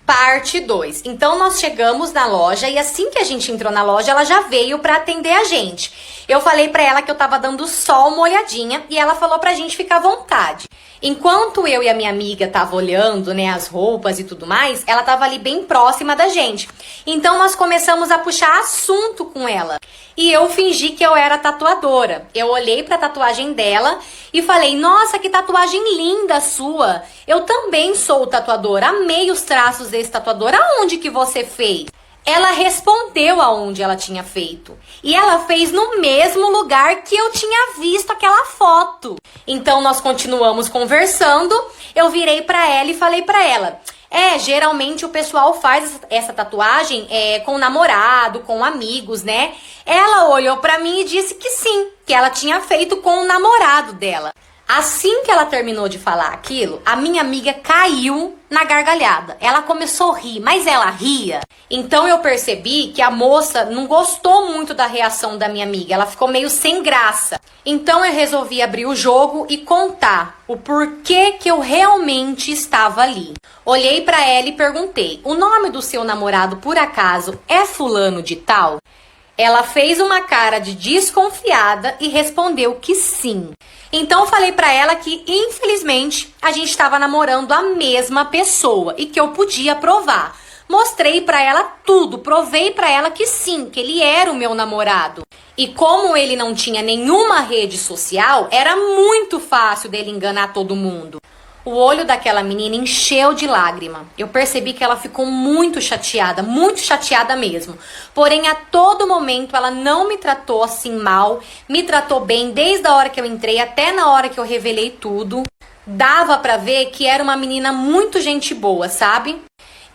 Parte 2. Então nós chegamos na loja e assim que a gente entrou na loja, ela já veio pra atender a gente. Eu falei pra ela que eu tava dando só uma olhadinha e ela falou pra gente ficar à vontade. Enquanto eu e a minha amiga tava olhando, né, as roupas e tudo mais, ela tava ali bem próxima da gente. Então nós começamos a puxar assunto com ela. E eu fingi que eu era tatuadora. Eu olhei pra tatuagem dela e falei: "Nossa, que tatuagem linda sua. Eu também sou tatuadora. Amei os traços desse tatuador. Aonde que você fez?" Ela respondeu aonde ela tinha feito. E ela fez no mesmo lugar que eu tinha visto aquela foto. Então nós continuamos conversando. Eu virei pra ela e falei pra ela: geralmente o pessoal faz essa tatuagem com namorado, com amigos, né? Ela olhou pra mim e disse que sim, que ela tinha feito com o namorado dela. Assim que ela terminou de falar aquilo, a minha amiga caiu na gargalhada. Ela começou a rir, mas ela ria. Então eu percebi que a moça não gostou muito da reação da minha amiga. Ela ficou meio sem graça. Então eu resolvi abrir o jogo e contar o porquê que eu realmente estava ali. Olhei pra ela e perguntei: "O nome do seu namorado por acaso é fulano de tal?" Ela fez uma cara de desconfiada e respondeu que sim. Então eu falei pra ela que, infelizmente, a gente estava namorando a mesma pessoa e que eu podia provar. Mostrei pra ela tudo, provei pra ela que sim, que ele era o meu namorado. E como ele não tinha nenhuma rede social, era muito fácil dele enganar todo mundo. O olho daquela menina encheu de lágrima. Eu percebi que ela ficou muito chateada mesmo. Porém, a todo momento ela não me tratou assim mal, me tratou bem desde a hora que eu entrei até na hora que eu revelei tudo. Dava pra ver que era uma menina muito gente boa, sabe?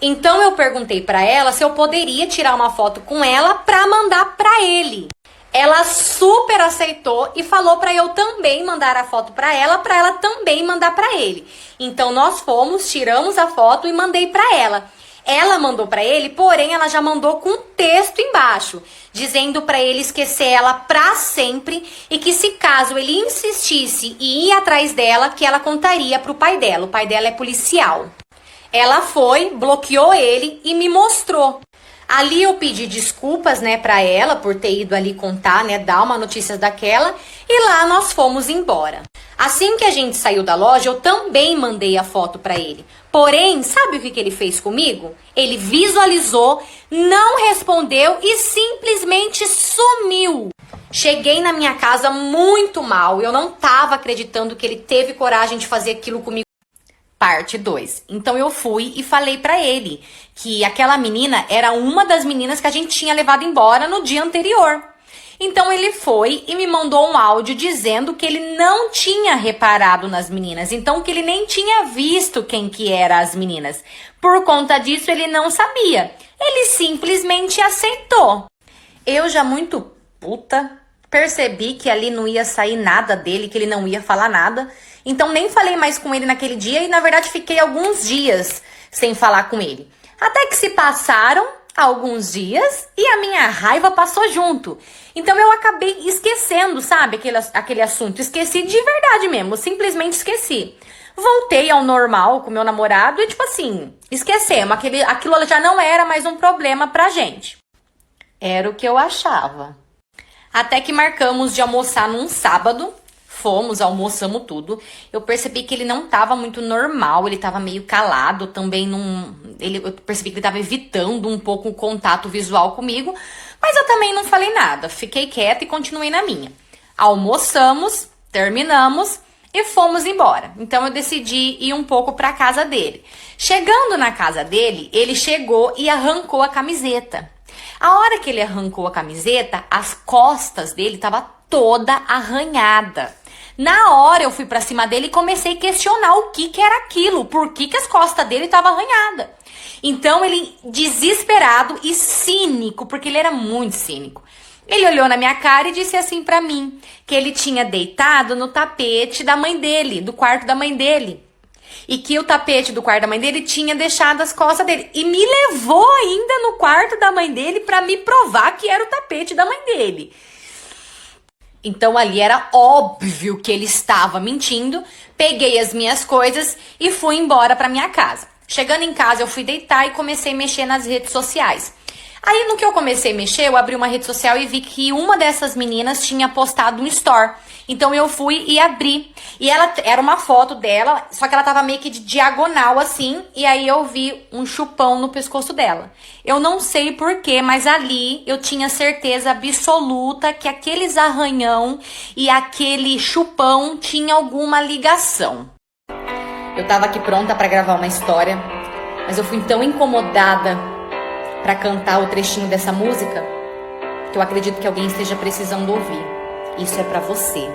Então eu perguntei pra ela se eu poderia tirar uma foto com ela pra mandar pra ele. Ela super aceitou e falou pra eu também mandar a foto pra ela também mandar pra ele. Então nós fomos, tiramos a foto e mandei pra ela. Ela mandou pra ele, porém ela já mandou com texto embaixo, dizendo pra ele esquecer ela pra sempre e que se caso ele insistisse e ir atrás dela, que ela contaria pro pai dela. O pai dela é policial. Ela foi, bloqueou ele e me mostrou. Ali eu pedi desculpas, né, pra ela por ter ido ali contar, né, dar uma notícia daquela, e lá nós fomos embora. Assim que a gente saiu da loja, eu também mandei a foto pra ele. Porém, sabe o que ele fez comigo? Ele visualizou, não respondeu e simplesmente sumiu. Cheguei na minha casa muito mal, eu não tava acreditando que ele teve coragem de fazer aquilo comigo. Parte 2. Então eu fui e falei pra ele que aquela menina era uma das meninas que a gente tinha levado embora no dia anterior. Então ele foi e me mandou um áudio dizendo que ele não tinha reparado nas meninas, então que ele nem tinha visto quem que eram as meninas. Por conta disso ele não sabia. Ele simplesmente aceitou. Eu já muito puta, percebi que ali não ia sair nada dele, que ele não ia falar nada. Então nem falei mais com ele naquele dia e na verdade fiquei alguns dias sem falar com ele. Até que se passaram alguns dias e a minha raiva passou junto. Então eu acabei esquecendo, sabe, aquele assunto. Esqueci de verdade mesmo, simplesmente esqueci. Voltei ao normal com meu namorado e tipo assim, esquecemos. Aquilo já não era mais um problema pra gente. Era o que eu achava. Até que marcamos de almoçar num sábado. Fomos, almoçamos tudo. Eu percebi que ele não tava muito normal, ele tava meio calado, também eu percebi que ele tava evitando um pouco o contato visual comigo, mas eu também não falei nada, fiquei quieta e continuei na minha. Almoçamos, terminamos e fomos embora. Então eu decidi ir um pouco pra casa dele. Chegando na casa dele, ele chegou e arrancou a camiseta. A hora que ele arrancou a camiseta, as costas dele tava toda arranhada. Na hora eu fui pra cima dele e comecei a questionar o que era aquilo, por que as costas dele estavam arranhadas. Então ele, desesperado e cínico, porque ele era muito cínico, ele olhou na minha cara e disse assim pra mim, que ele tinha deitado no tapete da mãe dele, do quarto da mãe dele. E que o tapete do quarto da mãe dele tinha deixado as costas dele. E me levou ainda no quarto da mãe dele pra me provar que era o tapete da mãe dele. Então ali era óbvio que ele estava mentindo. Peguei as minhas coisas e fui embora pra minha casa. Chegando em casa, eu fui deitar e comecei a mexer nas redes sociais. Aí, no que eu comecei a mexer, eu abri uma rede social e vi que uma dessas meninas tinha postado um story. Então, eu fui e abri. E ela era uma foto dela, só que ela tava meio que de diagonal, assim. E aí, eu vi um chupão no pescoço dela. Eu não sei porquê, mas ali eu tinha certeza absoluta que aqueles arranhão e aquele chupão tinha alguma ligação. Eu tava aqui pronta pra gravar uma história, mas eu fui tão incomodada pra cantar o trechinho dessa música que eu acredito que alguém esteja precisando ouvir. Isso é pra você.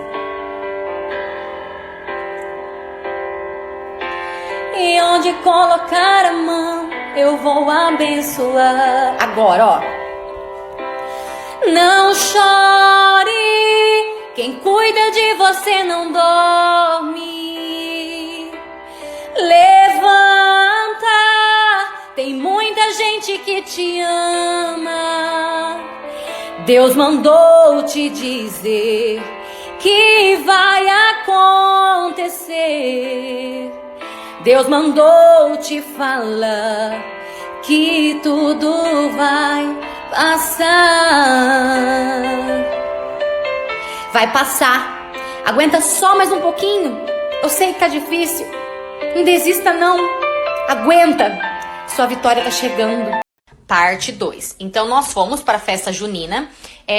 E onde colocar a mão, eu vou abençoar. Agora, ó. Não chore, quem cuida de você não dorme. Levanta, tem muita gente que te ama. Deus mandou te dizer que vai acontecer. Deus mandou te falar que tudo vai passar. Vai passar. Aguenta só mais um pouquinho. Eu sei que tá difícil. Não desista não. Aguenta. Sua vitória tá chegando. Parte 2. Então nós fomos para a festa junina.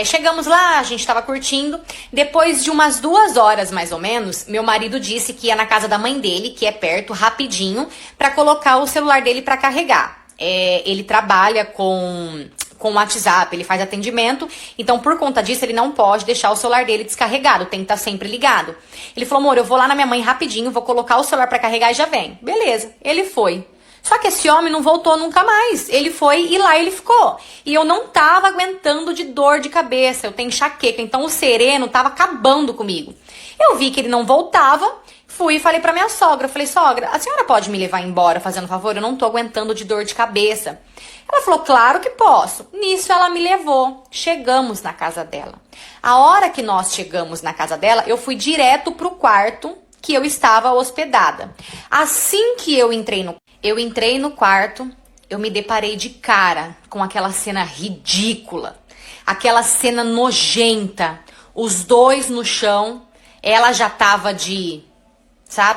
Chegamos lá, a gente tava curtindo. Depois de umas 2 horas mais ou menos, meu marido disse que ia na casa da mãe dele, que é perto, rapidinho, para colocar o celular dele para carregar. Ele trabalha com WhatsApp, ele faz atendimento, então por conta disso ele não pode deixar o celular dele descarregado, tem que estar sempre ligado. Ele falou, amor, eu vou lá na minha mãe rapidinho, vou colocar o celular pra carregar e já vem. Beleza, ele foi. Só que esse homem não voltou nunca mais, ele foi e lá ele ficou. E eu não tava aguentando de dor de cabeça, eu tenho enxaqueca, então o sereno tava acabando comigo. Eu vi que ele não voltava, fui e falei pra minha sogra, falei, sogra, a senhora pode me levar embora fazendo favor? Eu não tô aguentando de dor de cabeça. Ela falou, claro que posso. Nisso ela me levou. Chegamos na casa dela. A hora que nós chegamos na casa dela, eu fui direto pro quarto que eu estava hospedada. Assim que eu entrei no quarto, eu me deparei de cara com aquela cena ridícula, aquela cena nojenta, os dois no chão, ela já tava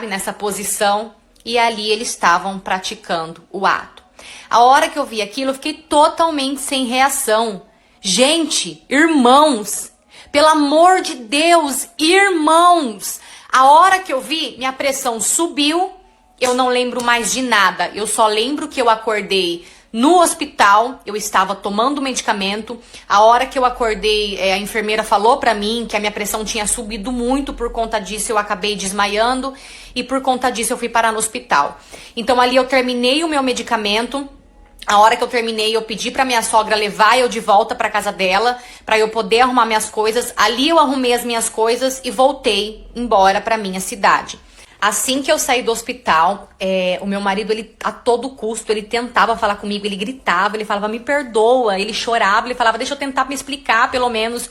nessa posição, e ali eles estavam praticando o ato. A hora que eu vi aquilo, eu fiquei totalmente sem reação. Gente, irmãos, pelo amor de Deus, irmãos, a hora que eu vi, minha pressão subiu, eu não lembro mais de nada. Eu só lembro que eu acordei no hospital, eu estava tomando medicamento. A hora que eu acordei, a enfermeira falou pra mim que a minha pressão tinha subido muito. Por conta disso, eu acabei desmaiando e por conta disso eu fui parar no hospital. Então ali eu terminei o meu medicamento. A hora que eu terminei, eu pedi pra minha sogra levar eu de volta pra casa dela, pra eu poder arrumar minhas coisas. Ali eu arrumei as minhas coisas e voltei embora pra minha cidade. Assim que eu saí do hospital, o meu marido, ele a todo custo, ele tentava falar comigo, ele gritava, ele falava, me perdoa, ele chorava, ele falava, deixa eu tentar me explicar pelo menos.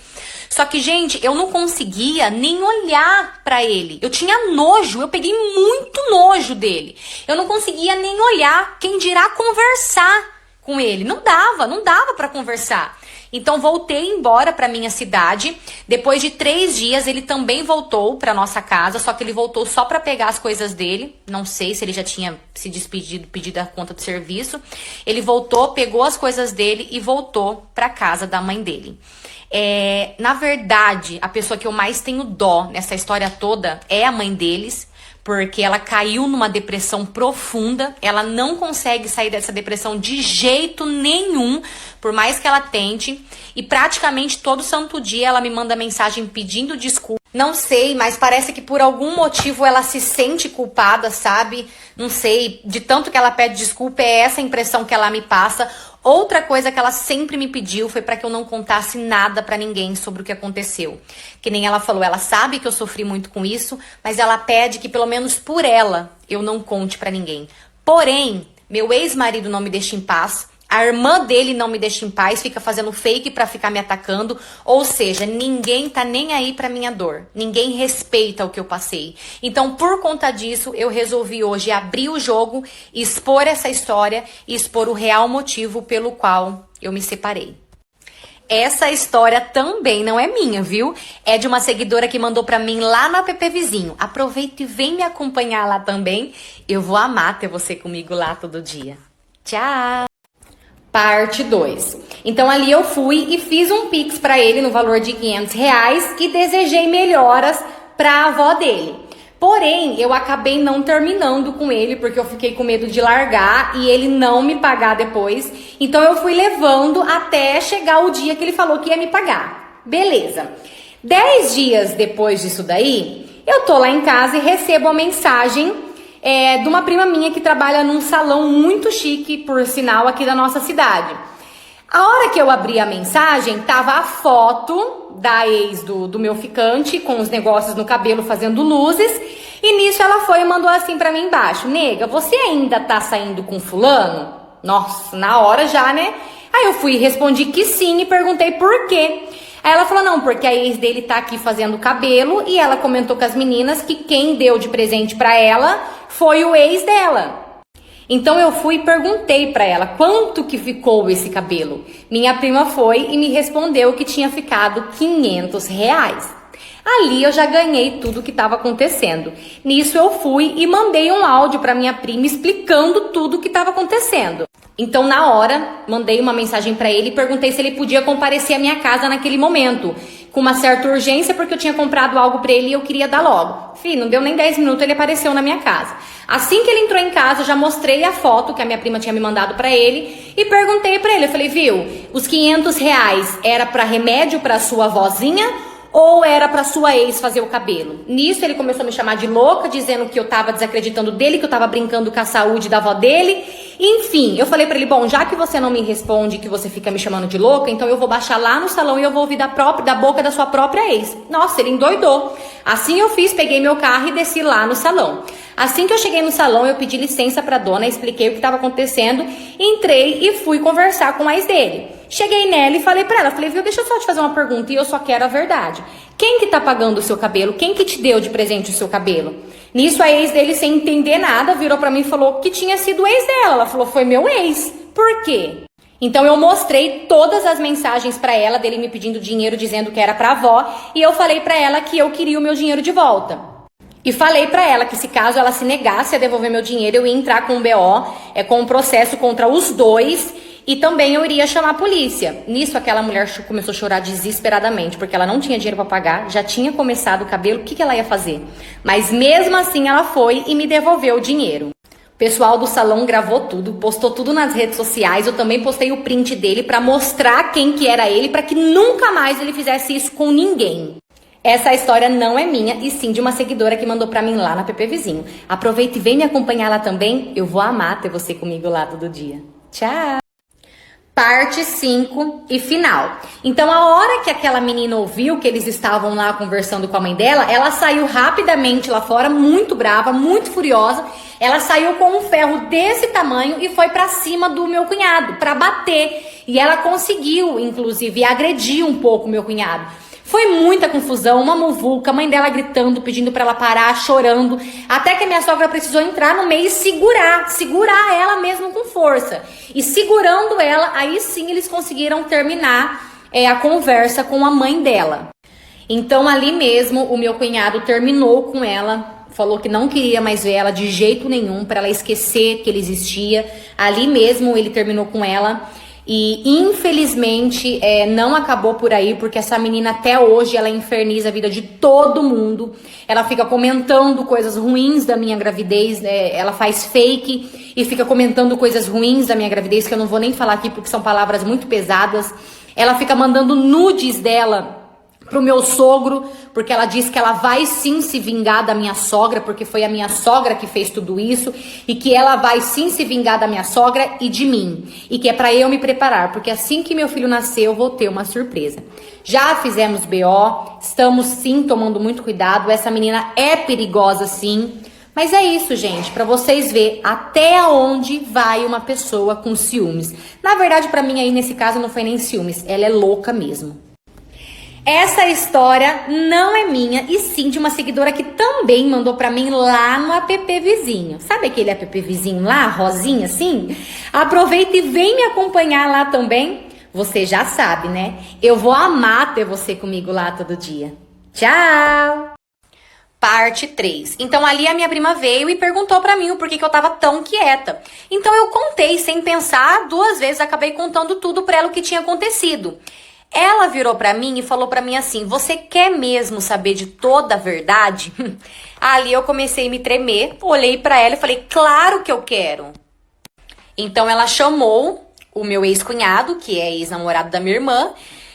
Só que, gente, eu não conseguia nem olhar pra ele. Eu tinha nojo, eu peguei muito nojo dele. Eu não conseguia nem olhar, quem dirá conversar com ele. Não dava pra conversar. Então voltei embora pra minha cidade. Depois de 3 dias ele também voltou pra nossa casa, só que ele voltou só pra pegar as coisas dele. Não sei se ele já tinha se despedido, pedido a conta do serviço. Ele voltou, pegou as coisas dele e voltou pra casa da mãe dele. Na verdade, a pessoa que eu mais tenho dó nessa história toda é a mãe deles, porque ela caiu numa depressão profunda, ela não consegue sair dessa depressão de jeito nenhum, por mais que ela tente, e praticamente todo santo dia ela me manda mensagem pedindo desculpa. Não sei, mas parece que por algum motivo ela se sente culpada, sabe? Não sei, de tanto que ela pede desculpa, é essa a impressão que ela me passa. Outra coisa que ela sempre me pediu foi para que eu não contasse nada pra ninguém sobre o que aconteceu. Que nem ela falou, ela sabe que eu sofri muito com isso, mas ela pede que pelo menos por ela eu não conte pra ninguém. Porém, meu ex-marido não me deixa em paz. A irmã dele não me deixa em paz, fica fazendo fake pra ficar me atacando. Ou seja, ninguém tá nem aí pra minha dor. Ninguém respeita o que eu passei. Então, por conta disso, eu resolvi hoje abrir o jogo, expor essa história e expor o real motivo pelo qual eu me separei. Essa história também não é minha, viu? É de uma seguidora que mandou pra mim lá no app Vizinho. Aproveita e vem me acompanhar lá também. Eu vou amar ter você comigo lá todo dia. Tchau! Parte 2. Então ali eu fui e fiz um Pix pra ele no valor de R$500 e desejei melhoras pra avó dele. Porém, eu acabei não terminando com ele porque eu fiquei com medo de largar e ele não me pagar depois. Então eu fui levando até chegar o dia que ele falou que ia me pagar. Beleza. 10 dias depois disso daí, eu tô lá em casa e recebo a mensagem de uma prima minha que trabalha num salão muito chique, por sinal, aqui da nossa cidade. A hora que eu abri a mensagem, tava a foto da ex do meu ficante, com os negócios no cabelo fazendo luzes, e nisso ela foi e mandou assim pra mim embaixo: nega, você ainda tá saindo com fulano? Nossa, na hora já, né? Aí eu fui e respondi que sim e perguntei por quê. Aí ela falou: não, porque a ex dele tá aqui fazendo cabelo e ela comentou com as meninas que quem deu de presente pra ela foi o ex dela. Então eu fui e perguntei pra ela quanto que ficou esse cabelo. Minha prima foi e me respondeu que tinha ficado R$500. Ali eu já ganhei tudo o que estava acontecendo. Nisso eu fui e mandei um áudio pra minha prima explicando tudo o que estava acontecendo. Então na hora, mandei uma mensagem pra ele e perguntei se ele podia comparecer à minha casa naquele momento, com uma certa urgência, porque eu tinha comprado algo pra ele e eu queria dar logo. Fih, não deu nem 10 minutos, ele apareceu na minha casa. Assim que ele entrou em casa, eu já mostrei a foto que a minha prima tinha me mandado pra ele e perguntei pra ele, eu falei: viu, os R$500 era pra remédio pra sua vozinha ou era pra sua ex fazer o cabelo? Nisso ele começou a me chamar de louca, dizendo que eu tava desacreditando dele, que eu tava brincando com a saúde da avó dele. Enfim, eu falei pra ele: bom, já que você não me responde, que você fica me chamando de louca, então eu vou baixar lá no salão e eu vou ouvir da boca da sua própria ex. Nossa, ele endoidou. Assim eu fiz, peguei meu carro e desci lá no salão. Assim que eu cheguei no salão, eu pedi licença pra dona, expliquei o que estava acontecendo, entrei e fui conversar com a ex dele. Cheguei nela e falei pra ela, falei: viu, deixa eu só te fazer uma pergunta e eu só quero a verdade. Quem que tá pagando o seu cabelo? Quem que te deu de presente o seu cabelo? Nisso a ex dele, sem entender nada, virou pra mim e falou que tinha sido o ex dela. Ela falou: foi meu ex. Por quê? Então eu mostrei todas as mensagens pra ela, dele me pedindo dinheiro, dizendo que era pra avó, e eu falei pra ela que eu queria o meu dinheiro de volta. E falei pra ela que se caso ela se negasse a devolver meu dinheiro, eu ia entrar com um BO, com um processo contra os dois, e também eu iria chamar a polícia. Nisso aquela mulher começou a chorar desesperadamente, porque ela não tinha dinheiro pra pagar, já tinha começado o cabelo, o que ela ia fazer? Mas mesmo assim ela foi e me devolveu o dinheiro. O pessoal do salão gravou tudo, postou tudo nas redes sociais, eu também postei o print dele pra mostrar quem que era ele, pra que nunca mais ele fizesse isso com ninguém. Essa história não é minha, e sim de uma seguidora que mandou pra mim lá na app Vizinho. Aproveita e vem me acompanhar lá também, eu vou amar ter você comigo lá todo dia. Tchau! Parte 5 e final. Então a hora que aquela menina ouviu que eles estavam lá conversando com a mãe dela, ela saiu rapidamente lá fora, muito brava, muito furiosa. Ela saiu com um ferro desse tamanho e foi pra cima do meu cunhado, pra bater. E ela conseguiu, inclusive, agredir um pouco o meu cunhado. Foi muita confusão, uma muvuca, a mãe dela gritando, pedindo pra ela parar, chorando, até que a minha sogra precisou entrar no meio e segurar ela mesmo com força. E segurando ela, aí sim eles conseguiram terminar a conversa com a mãe dela. Então ali mesmo o meu cunhado terminou com ela, falou que não queria mais ver ela de jeito nenhum, pra ela esquecer que ele existia. Ali mesmo ele terminou com ela. E infelizmente não acabou por aí, porque essa menina até hoje ela inferniza a vida de todo mundo. Ela fica comentando coisas ruins da minha gravidez, ela faz fake e fica comentando coisas ruins da minha gravidez, que eu não vou nem falar aqui porque são palavras muito pesadas. Ela fica mandando nudes dela pro meu sogro, porque ela diz que ela vai sim se vingar da minha sogra, porque foi a minha sogra que fez tudo isso, e que ela vai sim se vingar da minha sogra e de mim, e que é pra eu me preparar, porque assim que meu filho nascer eu vou ter uma surpresa. Já fizemos BO, estamos sim tomando muito cuidado, essa menina é perigosa sim, Mas é isso, gente, pra vocês verem até onde vai uma pessoa com ciúmes. Na verdade, pra mim aí nesse caso não foi nem ciúmes, ela é louca mesmo. Essa história não é minha, e sim de uma seguidora que também mandou pra mim lá no app vizinho. Sabe aquele app vizinho lá, rosinha assim? Aproveita e vem me acompanhar lá também. Você já sabe, né? Eu vou amar ter você comigo lá todo dia. Tchau! Parte 3. Então ali a minha prima veio e perguntou pra mim o porquê que eu tava tão quieta. Então eu contei sem pensar 2 vezes, acabei contando tudo pra ela o que tinha acontecido. Ela virou pra mim e falou pra mim assim: você quer mesmo saber de toda a verdade? Ali eu comecei a me tremer, olhei pra ela e falei: claro que eu quero. Então ela chamou o meu ex-cunhado, que é ex-namorado da minha irmã,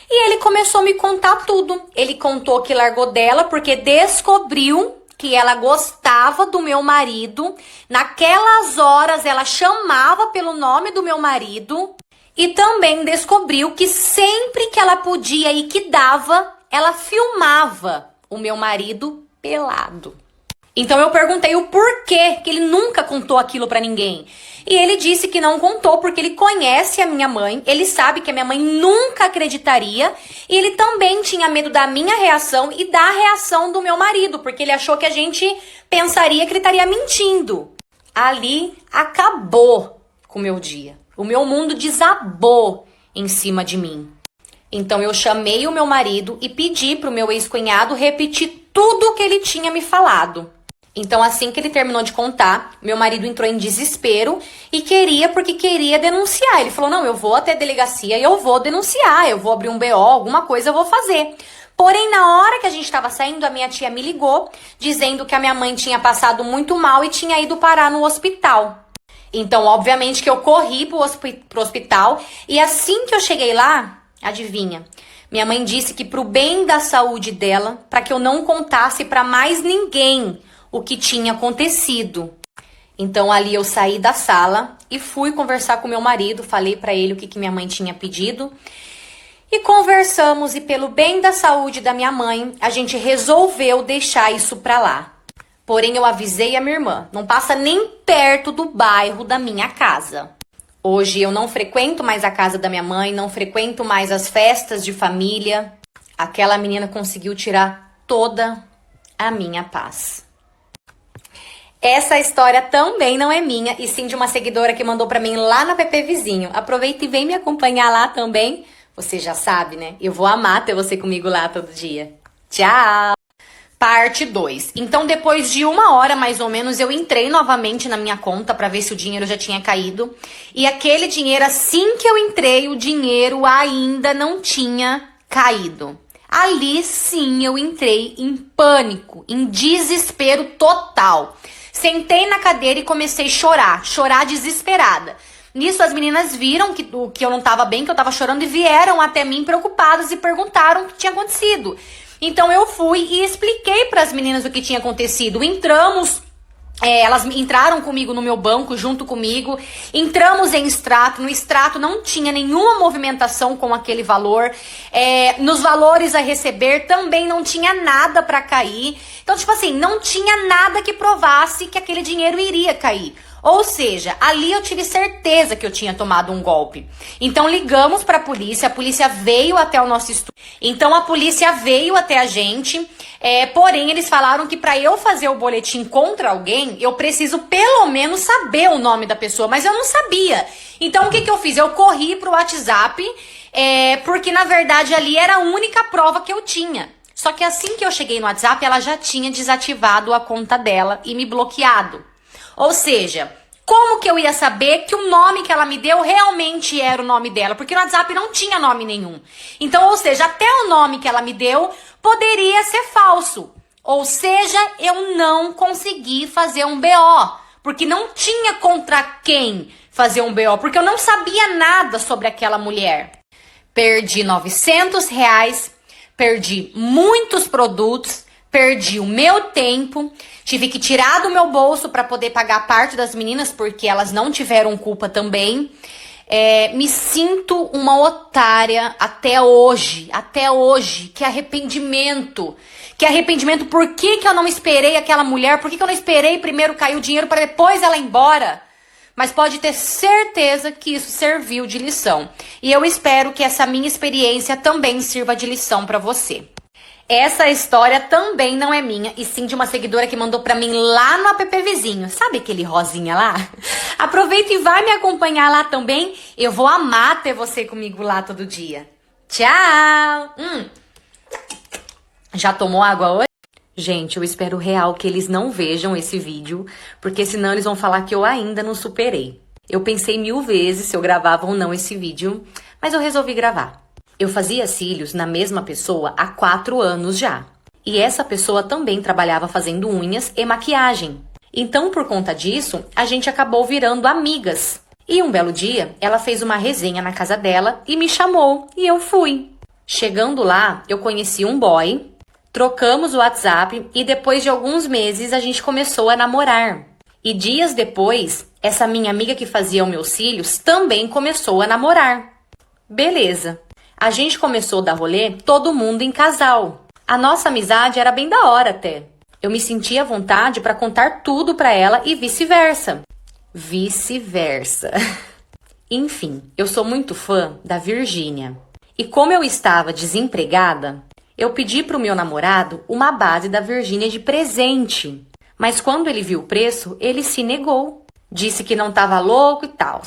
e ele começou a me contar tudo. Ele contou que largou dela porque descobriu que ela gostava do meu marido. Naquelas horas ela chamava pelo nome do meu marido. E também descobriu que sempre que ela podia e que dava, ela filmava o meu marido pelado. Então eu perguntei o porquê que ele nunca contou aquilo pra ninguém. E ele disse que não contou porque ele conhece a minha mãe, ele sabe que a minha mãe nunca acreditaria, e ele também tinha medo da minha reação e da reação do meu marido, porque ele achou que a gente pensaria que ele estaria mentindo. Ali acabou com o meu dia. O meu mundo desabou em cima de mim. Então eu chamei o meu marido e pedi pro meu ex-cunhado repetir tudo o que ele tinha me falado. Então assim que ele terminou de contar, meu marido entrou em desespero e queria denunciar. Ele falou: não, eu vou até a delegacia e eu vou denunciar, eu vou abrir um BO, alguma coisa eu vou fazer. Porém, na hora que a gente estava saindo, a minha tia me ligou, dizendo que a minha mãe tinha passado muito mal e tinha ido parar no hospital. Então, obviamente que eu corri pro hospital, e assim que eu cheguei lá, adivinha? Minha mãe disse que pro bem da saúde dela, para que eu não contasse para mais ninguém o que tinha acontecido. Então, ali eu saí da sala e fui conversar com meu marido, falei para ele o que minha mãe tinha pedido. E conversamos, e pelo bem da saúde da minha mãe, a gente resolveu deixar isso pra lá. Porém, eu avisei a minha irmã: não passa nem perto do bairro da minha casa. Hoje eu não frequento mais a casa da minha mãe, não frequento mais as festas de família. Aquela menina conseguiu tirar toda a minha paz. Essa história também não é minha, e sim de uma seguidora que mandou pra mim lá no app vizinho. Aproveita e vem me acompanhar lá também. Você já sabe, né? Eu vou amar ter você comigo lá todo dia. Tchau! Parte 2. Então, depois de 1 hora, mais ou menos, eu entrei novamente na minha conta para ver se o dinheiro já tinha caído. E aquele dinheiro, assim que eu entrei, o dinheiro ainda não tinha caído. Ali, sim, eu entrei em pânico, em desespero total. Sentei na cadeira e comecei a chorar desesperada. Nisso, as meninas viram que eu não tava bem, que eu tava chorando, e vieram até mim preocupadas e perguntaram o que tinha acontecido. Então eu fui e expliquei para as meninas o que tinha acontecido. Entramos, elas entraram comigo no meu banco, junto comigo. Entramos em extrato. No extrato não tinha nenhuma movimentação com aquele valor. Nos valores a receber também não tinha nada para cair. Então, tipo assim, não tinha nada que provasse que aquele dinheiro iria cair. Ou seja, ali eu tive certeza que eu tinha tomado um golpe. Então ligamos para a polícia veio até o nosso estúdio. Então a polícia veio até a gente, porém eles falaram que para eu fazer o boletim contra alguém, eu preciso pelo menos saber o nome da pessoa, mas eu não sabia. Então o que eu fiz? Eu corri pro WhatsApp, porque na verdade ali era a única prova que eu tinha. Só que assim que eu cheguei no WhatsApp, ela já tinha desativado a conta dela e me bloqueado. Ou seja, como que eu ia saber que o nome que ela me deu realmente era o nome dela? Porque no WhatsApp não tinha nome nenhum. Então, ou seja, até o nome que ela me deu poderia ser falso. Ou seja, eu não consegui fazer um BO. Porque não tinha contra quem fazer um BO. Porque eu não sabia nada sobre aquela mulher. Perdi R$900, perdi muitos produtos, perdi o meu tempo, tive que tirar do meu bolso para poder pagar parte das meninas, porque elas não tiveram culpa também. Me sinto uma otária até hoje, que arrependimento. Por que que eu não esperei aquela mulher? Por que que eu não esperei primeiro cair o dinheiro para depois ela ir embora? Mas pode ter certeza que isso serviu de lição. E eu espero que essa minha experiência também sirva de lição para você. Essa história também não é minha, e sim de uma seguidora que mandou pra mim lá no app vizinho. Sabe aquele rosinha lá? Aproveita e vai me acompanhar lá também. Eu vou amar ter você comigo lá todo dia. Tchau! Já tomou água hoje? Gente, eu espero real que eles não vejam esse vídeo, porque senão eles vão falar que eu ainda não superei. Eu pensei 1000 vezes se eu gravava ou não esse vídeo, mas eu resolvi gravar. Eu fazia cílios na mesma pessoa há 4 anos já. E essa pessoa também trabalhava fazendo unhas e maquiagem. Então, por conta disso, a gente acabou virando amigas. E um belo dia, ela fez uma resenha na casa dela e me chamou, e eu fui. Chegando lá, eu conheci um boy, trocamos o WhatsApp e depois de alguns meses a gente começou a namorar. E dias depois, essa minha amiga que fazia os meus cílios também começou a namorar. Beleza. A gente começou a dar rolê, todo mundo em casal. A nossa amizade era bem da hora até. Eu me sentia à vontade para contar tudo para ela e vice-versa. Enfim, eu sou muito fã da Virgínia. E como eu estava desempregada, eu pedi pro meu namorado uma base da Virgínia de presente. Mas quando ele viu o preço, ele se negou. Disse que não tava louco e tal.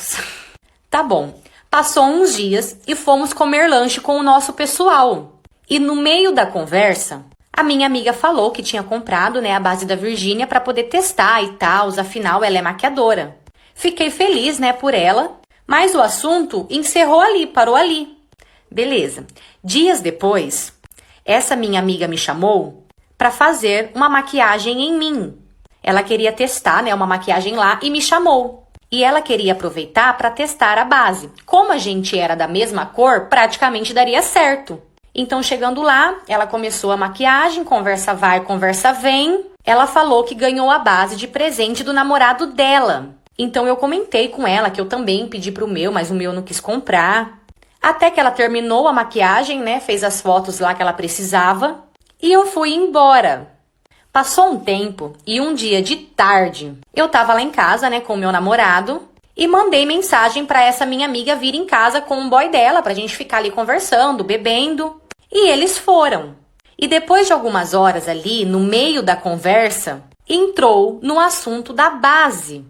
Tá bom. Passou uns dias e fomos comer lanche com o nosso pessoal. E no meio da conversa, a minha amiga falou que tinha comprado, a base da Virgínia para poder testar e tal, afinal ela é maquiadora. Fiquei feliz, por ela, mas o assunto encerrou ali, parou ali. Beleza. Dias depois, essa minha amiga me chamou para fazer uma maquiagem em mim. Ela queria testar, uma maquiagem lá e me chamou. E ela queria aproveitar para testar a base. Como a gente era da mesma cor, praticamente daria certo. Então, chegando lá, ela começou a maquiagem, conversa vai, conversa vem. Ela falou que ganhou a base de presente do namorado dela. Então, eu comentei com ela que eu também pedi pro meu, mas o meu não quis comprar. Até que ela terminou a maquiagem, fez as fotos lá que ela precisava. E eu fui embora. Passou um tempo e um dia de tarde, eu tava lá em casa, com o meu namorado e mandei mensagem pra essa minha amiga vir em casa com o boy dela pra gente ficar ali conversando, bebendo. E eles foram. E depois de algumas horas ali, no meio da conversa, entrou no assunto da base.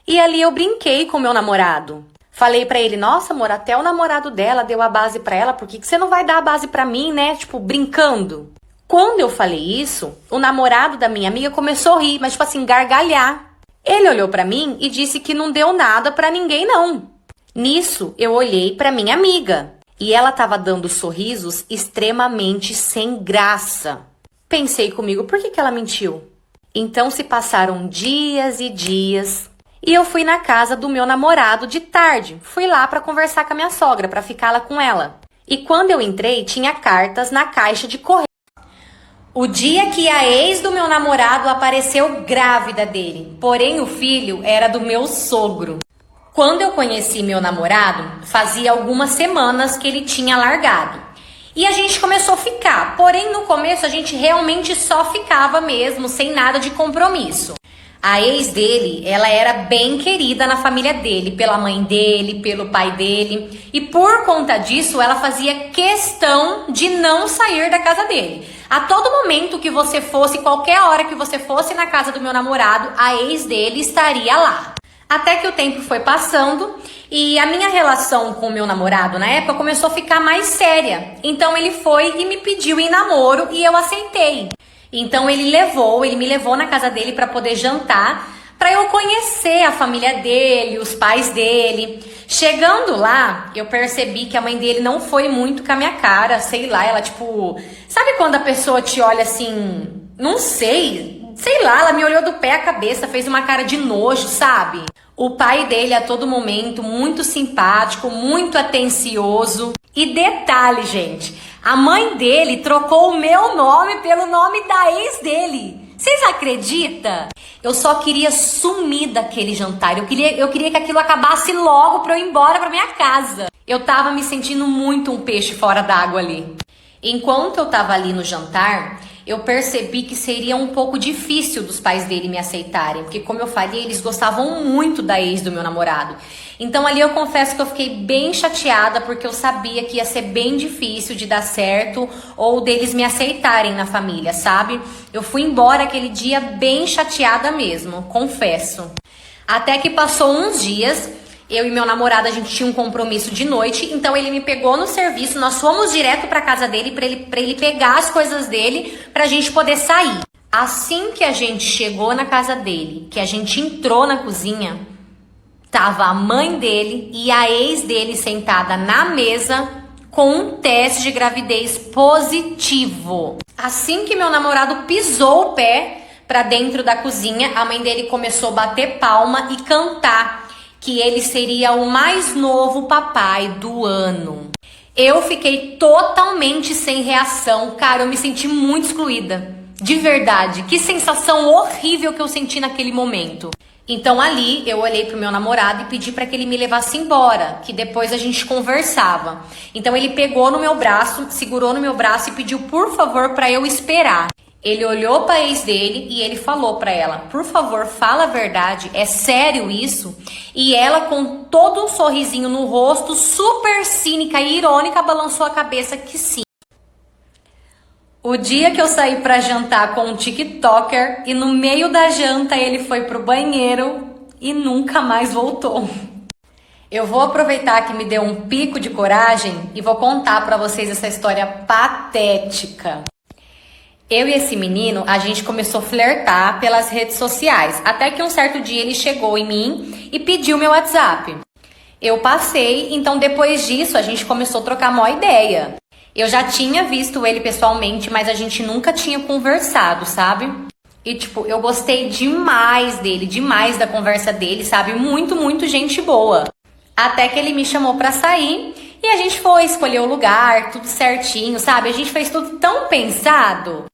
E ali eu brinquei com o meu namorado. Falei pra ele, nossa amor, até o namorado dela deu a base pra ela, por que que você não vai dar a base pra mim, Tipo, brincando. Quando eu falei isso, o namorado da minha amiga começou a rir, mas gargalhar. Ele olhou pra mim e disse que não deu nada pra ninguém não. Nisso, eu olhei pra minha amiga e ela tava dando sorrisos extremamente sem graça. Pensei comigo, por que que ela mentiu? Então se passaram dias e dias e eu fui na casa do meu namorado de tarde. Fui lá pra conversar com a minha sogra, pra ficar lá com ela. E quando eu entrei, tinha cartas na caixa de correio. O dia que a ex do meu namorado apareceu grávida dele, porém o filho era do meu sogro. Quando eu conheci meu namorado, fazia algumas semanas que ele tinha largado. E a gente começou a ficar, porém no começo a gente realmente só ficava mesmo, sem nada de compromisso. A ex dele, ela era bem querida na família dele, pela mãe dele, pelo pai dele. E por conta disso, ela fazia questão de não sair da casa dele. A todo momento que você fosse, qualquer hora que você fosse na casa do meu namorado, a ex dele estaria lá. Até que o tempo foi passando e a minha relação com o meu namorado na época começou a ficar mais séria. Então ele foi e me pediu em namoro e eu aceitei. Então ele me levou na casa dele para poder jantar, para eu conhecer a família dele, os pais dele. Chegando lá, eu percebi que a mãe dele não foi muito com a minha cara, sei lá, ela sabe quando a pessoa te olha assim, não sei lá, ela me olhou do pé à cabeça, fez uma cara de nojo, sabe? O pai dele a todo momento muito simpático, muito atencioso. E detalhe, gente, a mãe dele trocou o meu nome pelo nome da ex dele. Vocês acreditam? Eu só queria sumir daquele jantar. Eu queria que aquilo acabasse logo pra eu ir embora pra minha casa. Eu tava me sentindo muito um peixe fora d'água ali. Enquanto eu tava ali no jantar, eu percebi que seria um pouco difícil dos pais dele me aceitarem, porque como eu falei, eles gostavam muito da ex do meu namorado. Então ali eu confesso que eu fiquei bem chateada, porque eu sabia que ia ser bem difícil de dar certo ou deles me aceitarem na família, sabe? Eu fui embora aquele dia bem chateada mesmo, confesso. Até que passou uns dias, eu e meu namorado, a gente tinha um compromisso de noite, então ele me pegou no serviço, nós fomos direto pra casa dele pra ele pegar as coisas dele pra gente poder sair. Assim que a gente chegou na casa dele, que a gente entrou na cozinha, tava a mãe dele e a ex dele sentada na mesa com um teste de gravidez positivo. Assim que meu namorado pisou o pé pra dentro da cozinha, a mãe dele começou a bater palma e cantar que ele seria o mais novo papai do ano. Eu fiquei totalmente sem reação, cara, eu me senti muito excluída, de verdade. Que sensação horrível que eu senti naquele momento. Então ali eu olhei pro meu namorado e pedi para que ele me levasse embora, que depois a gente conversava. Então ele pegou no meu braço, segurou no meu braço e pediu por favor para eu esperar. Ele olhou para a ex dele e ele falou para ela: por favor, fala a verdade, é sério isso? E ela, com todo um sorrisinho no rosto, super cínica e irônica, balançou a cabeça que sim. O dia que eu saí para jantar com um TikToker e no meio da janta ele foi pro banheiro e nunca mais voltou. Eu vou aproveitar que me deu um pico de coragem e vou contar para vocês essa história patética. Eu e esse menino, a gente começou a flertar pelas redes sociais, até que um certo dia ele chegou em mim e pediu meu WhatsApp. Eu passei, então depois disso a gente começou a trocar mó ideia. Eu já tinha visto ele pessoalmente, mas a gente nunca tinha conversado, sabe? E tipo, eu gostei demais dele, demais da conversa dele, sabe? Muito, muito gente boa. Até que ele me chamou pra sair e a gente foi escolher o lugar, tudo certinho, sabe? A gente fez tudo tão pensado.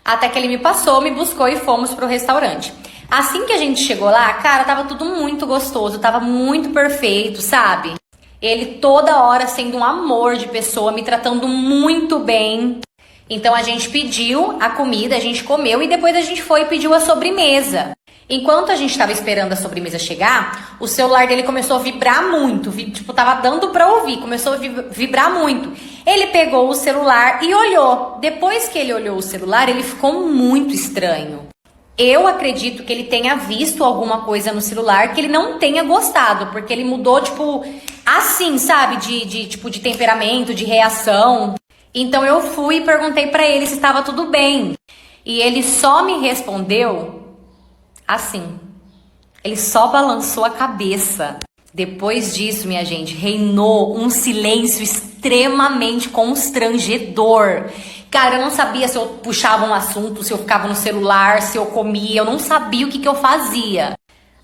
Até que ele me passou, me buscou e fomos pro restaurante. Assim que a gente chegou lá, cara, tava tudo muito gostoso, tava muito perfeito, sabe? Ele toda hora sendo um amor de pessoa, me tratando muito bem. Então a gente pediu a comida, a gente comeu e depois a gente foi e pediu a sobremesa. Enquanto a gente tava esperando a sobremesa chegar, o celular dele começou a vibrar muito, tipo, tava dando pra ouvir, começou a vibrar muito. Ele pegou o celular e olhou. Depois que ele olhou o celular, ele ficou muito estranho. Eu acredito que ele tenha visto alguma coisa no celular que ele não tenha gostado, porque ele mudou, tipo, assim, sabe, de temperamento, de reação. Então eu fui e perguntei pra ele se estava tudo bem. E ele só me respondeu assim. Ele só balançou a cabeça. Depois disso, minha gente, reinou um silêncio extremamente constrangedor. Cara, eu não sabia se eu puxava um assunto, se eu ficava no celular, se eu comia. Eu não sabia o que eu fazia.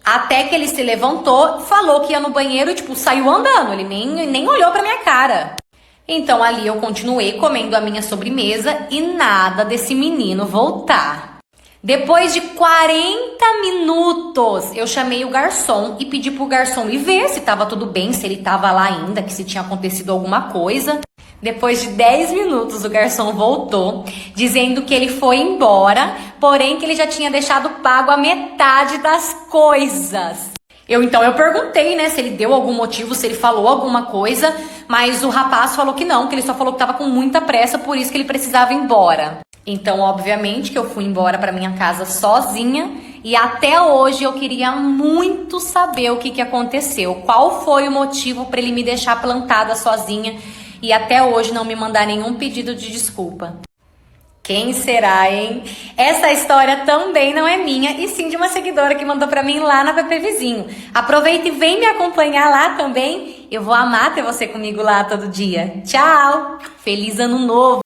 Até que ele se levantou, falou que ia no banheiro e, tipo, saiu andando. Ele nem olhou pra minha cara. Então ali eu continuei comendo a minha sobremesa e nada desse menino voltar. Depois de 40 minutos, eu chamei o garçom e pedi pro garçom ir ver se tava tudo bem, se ele tava lá ainda, que se tinha acontecido alguma coisa. Depois de 10 minutos, o garçom voltou, dizendo que ele foi embora, porém que ele já tinha deixado pago a metade das coisas. Então eu perguntei, né, se ele deu algum motivo, se ele falou alguma coisa, mas o rapaz falou que não, que ele só falou que tava com muita pressa, por isso que ele precisava ir embora. Então, obviamente, que eu fui embora pra minha casa sozinha e até hoje eu queria muito saber o que aconteceu. Qual foi o motivo pra ele me deixar plantada sozinha e até hoje não me mandar nenhum pedido de desculpa. Quem será, hein? Essa história também não é minha, e sim de uma seguidora que mandou pra mim lá na PP Vizinho. Aproveita e vem me acompanhar lá também. Eu vou amar ter você comigo lá todo dia. Tchau! Feliz Ano Novo!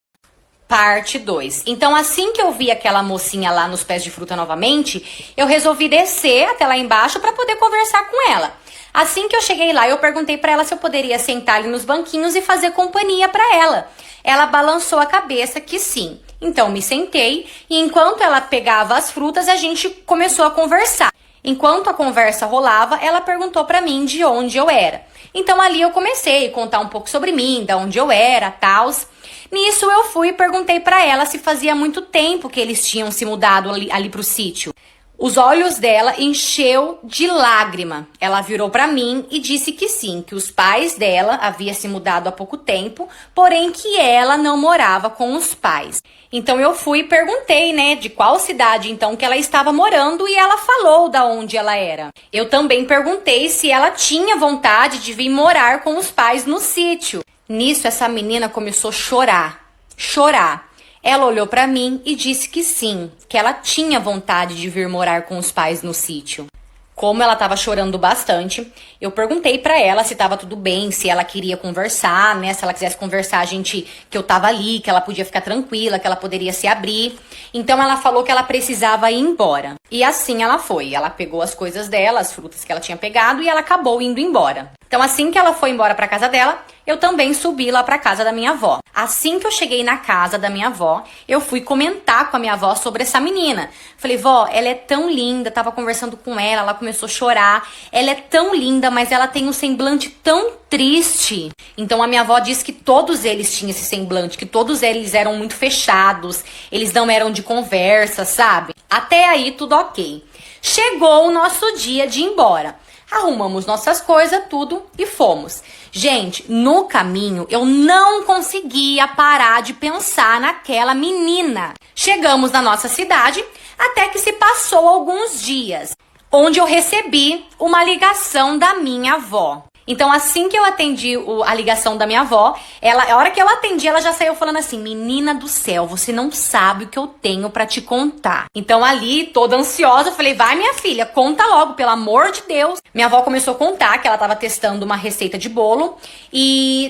Parte 2. Então, assim que eu vi aquela mocinha lá nos pés de fruta novamente, eu resolvi descer até lá embaixo para poder conversar com ela. Assim que eu cheguei lá, eu perguntei para ela se eu poderia sentar ali nos banquinhos e fazer companhia para ela. Ela balançou a cabeça que sim. Então me sentei e enquanto ela pegava as frutas, a gente começou a conversar. Enquanto a conversa rolava, ela perguntou pra mim de onde eu era. Então ali eu comecei a contar um pouco sobre mim, de onde eu era, tals. Nisso eu fui e perguntei pra ela se fazia muito tempo que eles tinham se mudado ali pro sítio. Os olhos dela encheu de lágrima. Ela virou pra mim e disse que sim, que os pais dela haviam se mudado há pouco tempo, porém que ela não morava com os pais. Então eu fui e perguntei, né, de qual cidade então que ela estava morando e ela falou da onde ela era. Eu também perguntei se ela tinha vontade de vir morar com os pais no sítio. Nisso essa menina começou a chorar. Ela olhou pra mim e disse que sim, que ela tinha vontade de vir morar com os pais no sítio. Como ela estava chorando bastante, eu perguntei pra ela se estava tudo bem, se ela queria conversar, né? Se ela quisesse conversar, que eu tava ali, que ela podia ficar tranquila, que ela poderia se abrir. Então ela falou que ela precisava ir embora. E assim ela foi. Ela pegou as coisas dela, as frutas que ela tinha pegado, e ela acabou indo embora. Então assim que ela foi embora pra casa dela, eu também subi lá pra casa da minha avó. Assim que eu cheguei na casa da minha avó, eu fui comentar com a minha avó sobre essa menina. Falei, vó, ela é tão linda, tava conversando com ela começou a chorar. Ela é tão linda, mas ela tem um semblante tão triste. Então a minha avó disse que todos eles tinham esse semblante, que todos eles eram muito fechados, eles não eram de conversa, sabe? Até aí tudo ok. Chegou o nosso dia de ir embora. Arrumamos nossas coisas, tudo e fomos. Gente, no caminho eu não conseguia parar de pensar naquela menina. Chegamos na nossa cidade até que se passou alguns dias, onde eu recebi uma ligação da minha avó. Então, assim que eu atendi a ligação da minha avó, a hora que eu atendi, ela já saiu falando assim, menina do céu, você não sabe o que eu tenho pra te contar. Então, ali, toda ansiosa, eu falei, vai minha filha, conta logo, pelo amor de Deus. Minha avó começou a contar que ela tava testando uma receita de bolo,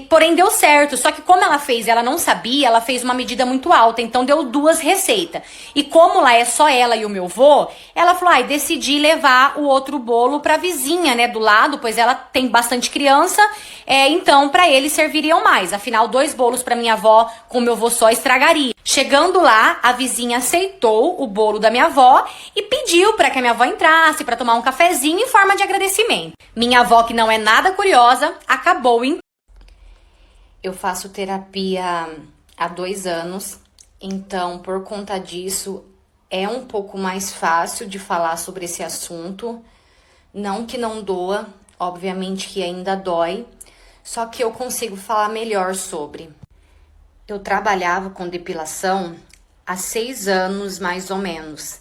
porém deu certo. Só que como ela fez, ela não sabia, ela fez uma medida muito alta, então deu 2 receitas. E como lá é só ela e o meu vô, ela falou, decidi levar o outro bolo pra vizinha, né, do lado, pois ela tem bastante criança, então para eles serviriam mais. Afinal, 2 bolos para minha avó com meu avô só estragaria. Chegando lá, a vizinha aceitou o bolo da minha avó e pediu para que a minha avó entrasse para tomar um cafezinho em forma de agradecimento. Minha avó, que não é nada curiosa, acabou em... Eu faço terapia há 2 anos, então por conta disso é um pouco mais fácil de falar sobre esse assunto. Não que não doa, obviamente que ainda dói, só que eu consigo falar melhor sobre. Eu trabalhava com depilação há 6 anos, mais ou menos.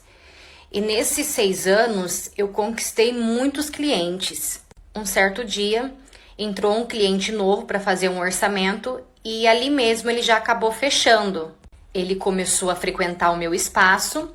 E nesses 6 anos, eu conquistei muitos clientes. Um certo dia, entrou um cliente novo para fazer um orçamento e ali mesmo ele já acabou fechando. Ele começou a frequentar o meu espaço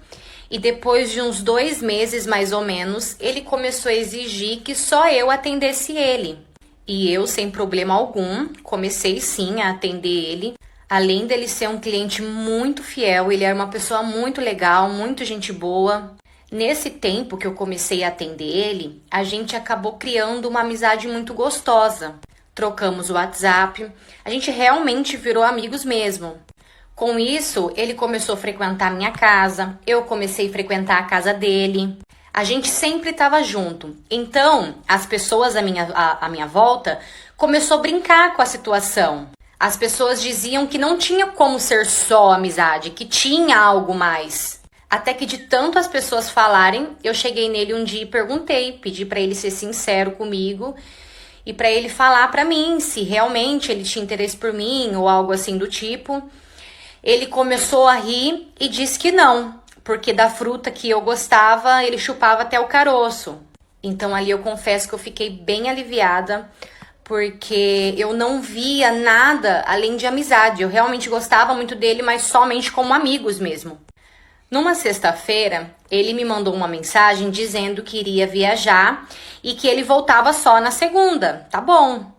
e depois de uns 2 meses, mais ou menos, ele começou a exigir que só eu atendesse ele. E eu, sem problema algum, comecei sim a atender ele. Além dele ser um cliente muito fiel, ele era uma pessoa muito legal, muito gente boa. Nesse tempo que eu comecei a atender ele, a gente acabou criando uma amizade muito gostosa. Trocamos o WhatsApp, a gente realmente virou amigos mesmo. Com isso, ele começou a frequentar a minha casa, eu comecei a frequentar a casa dele. A gente sempre estava junto. Então, as pessoas à minha volta começou a brincar com a situação. As pessoas diziam que não tinha como ser só amizade, que tinha algo mais. Até que de tanto as pessoas falarem, eu cheguei nele um dia e perguntei, pedi para ele ser sincero comigo e para ele falar para mim se realmente ele tinha interesse por mim ou algo assim do tipo. Ele começou a rir e disse que não, porque da fruta que eu gostava, ele chupava até o caroço. Então ali eu confesso que eu fiquei bem aliviada, porque eu não via nada além de amizade. Eu realmente gostava muito dele, mas somente como amigos mesmo. Numa sexta-feira, ele me mandou uma mensagem dizendo que iria viajar e que ele voltava só na segunda. Tá bom.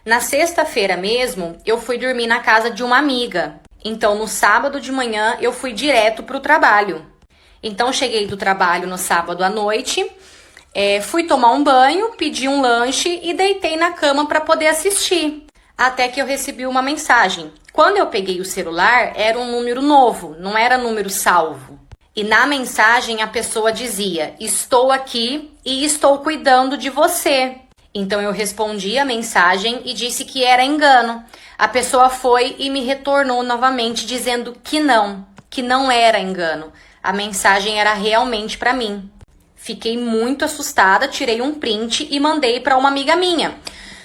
Na sexta-feira mesmo, eu fui dormir na casa de uma amiga. Então, no sábado de manhã, eu fui direto para o trabalho. Então, cheguei do trabalho no sábado à noite, fui tomar um banho, pedi um lanche e deitei na cama para poder assistir. Até que eu recebi uma mensagem. Quando eu peguei o celular, era um número novo, não era número salvo. E na mensagem a pessoa dizia: estou aqui e estou cuidando de você. Então eu respondi a mensagem e disse que era engano. A pessoa foi e me retornou novamente dizendo que não era engano. A mensagem era realmente para mim. Fiquei muito assustada, tirei um print e mandei para uma amiga minha.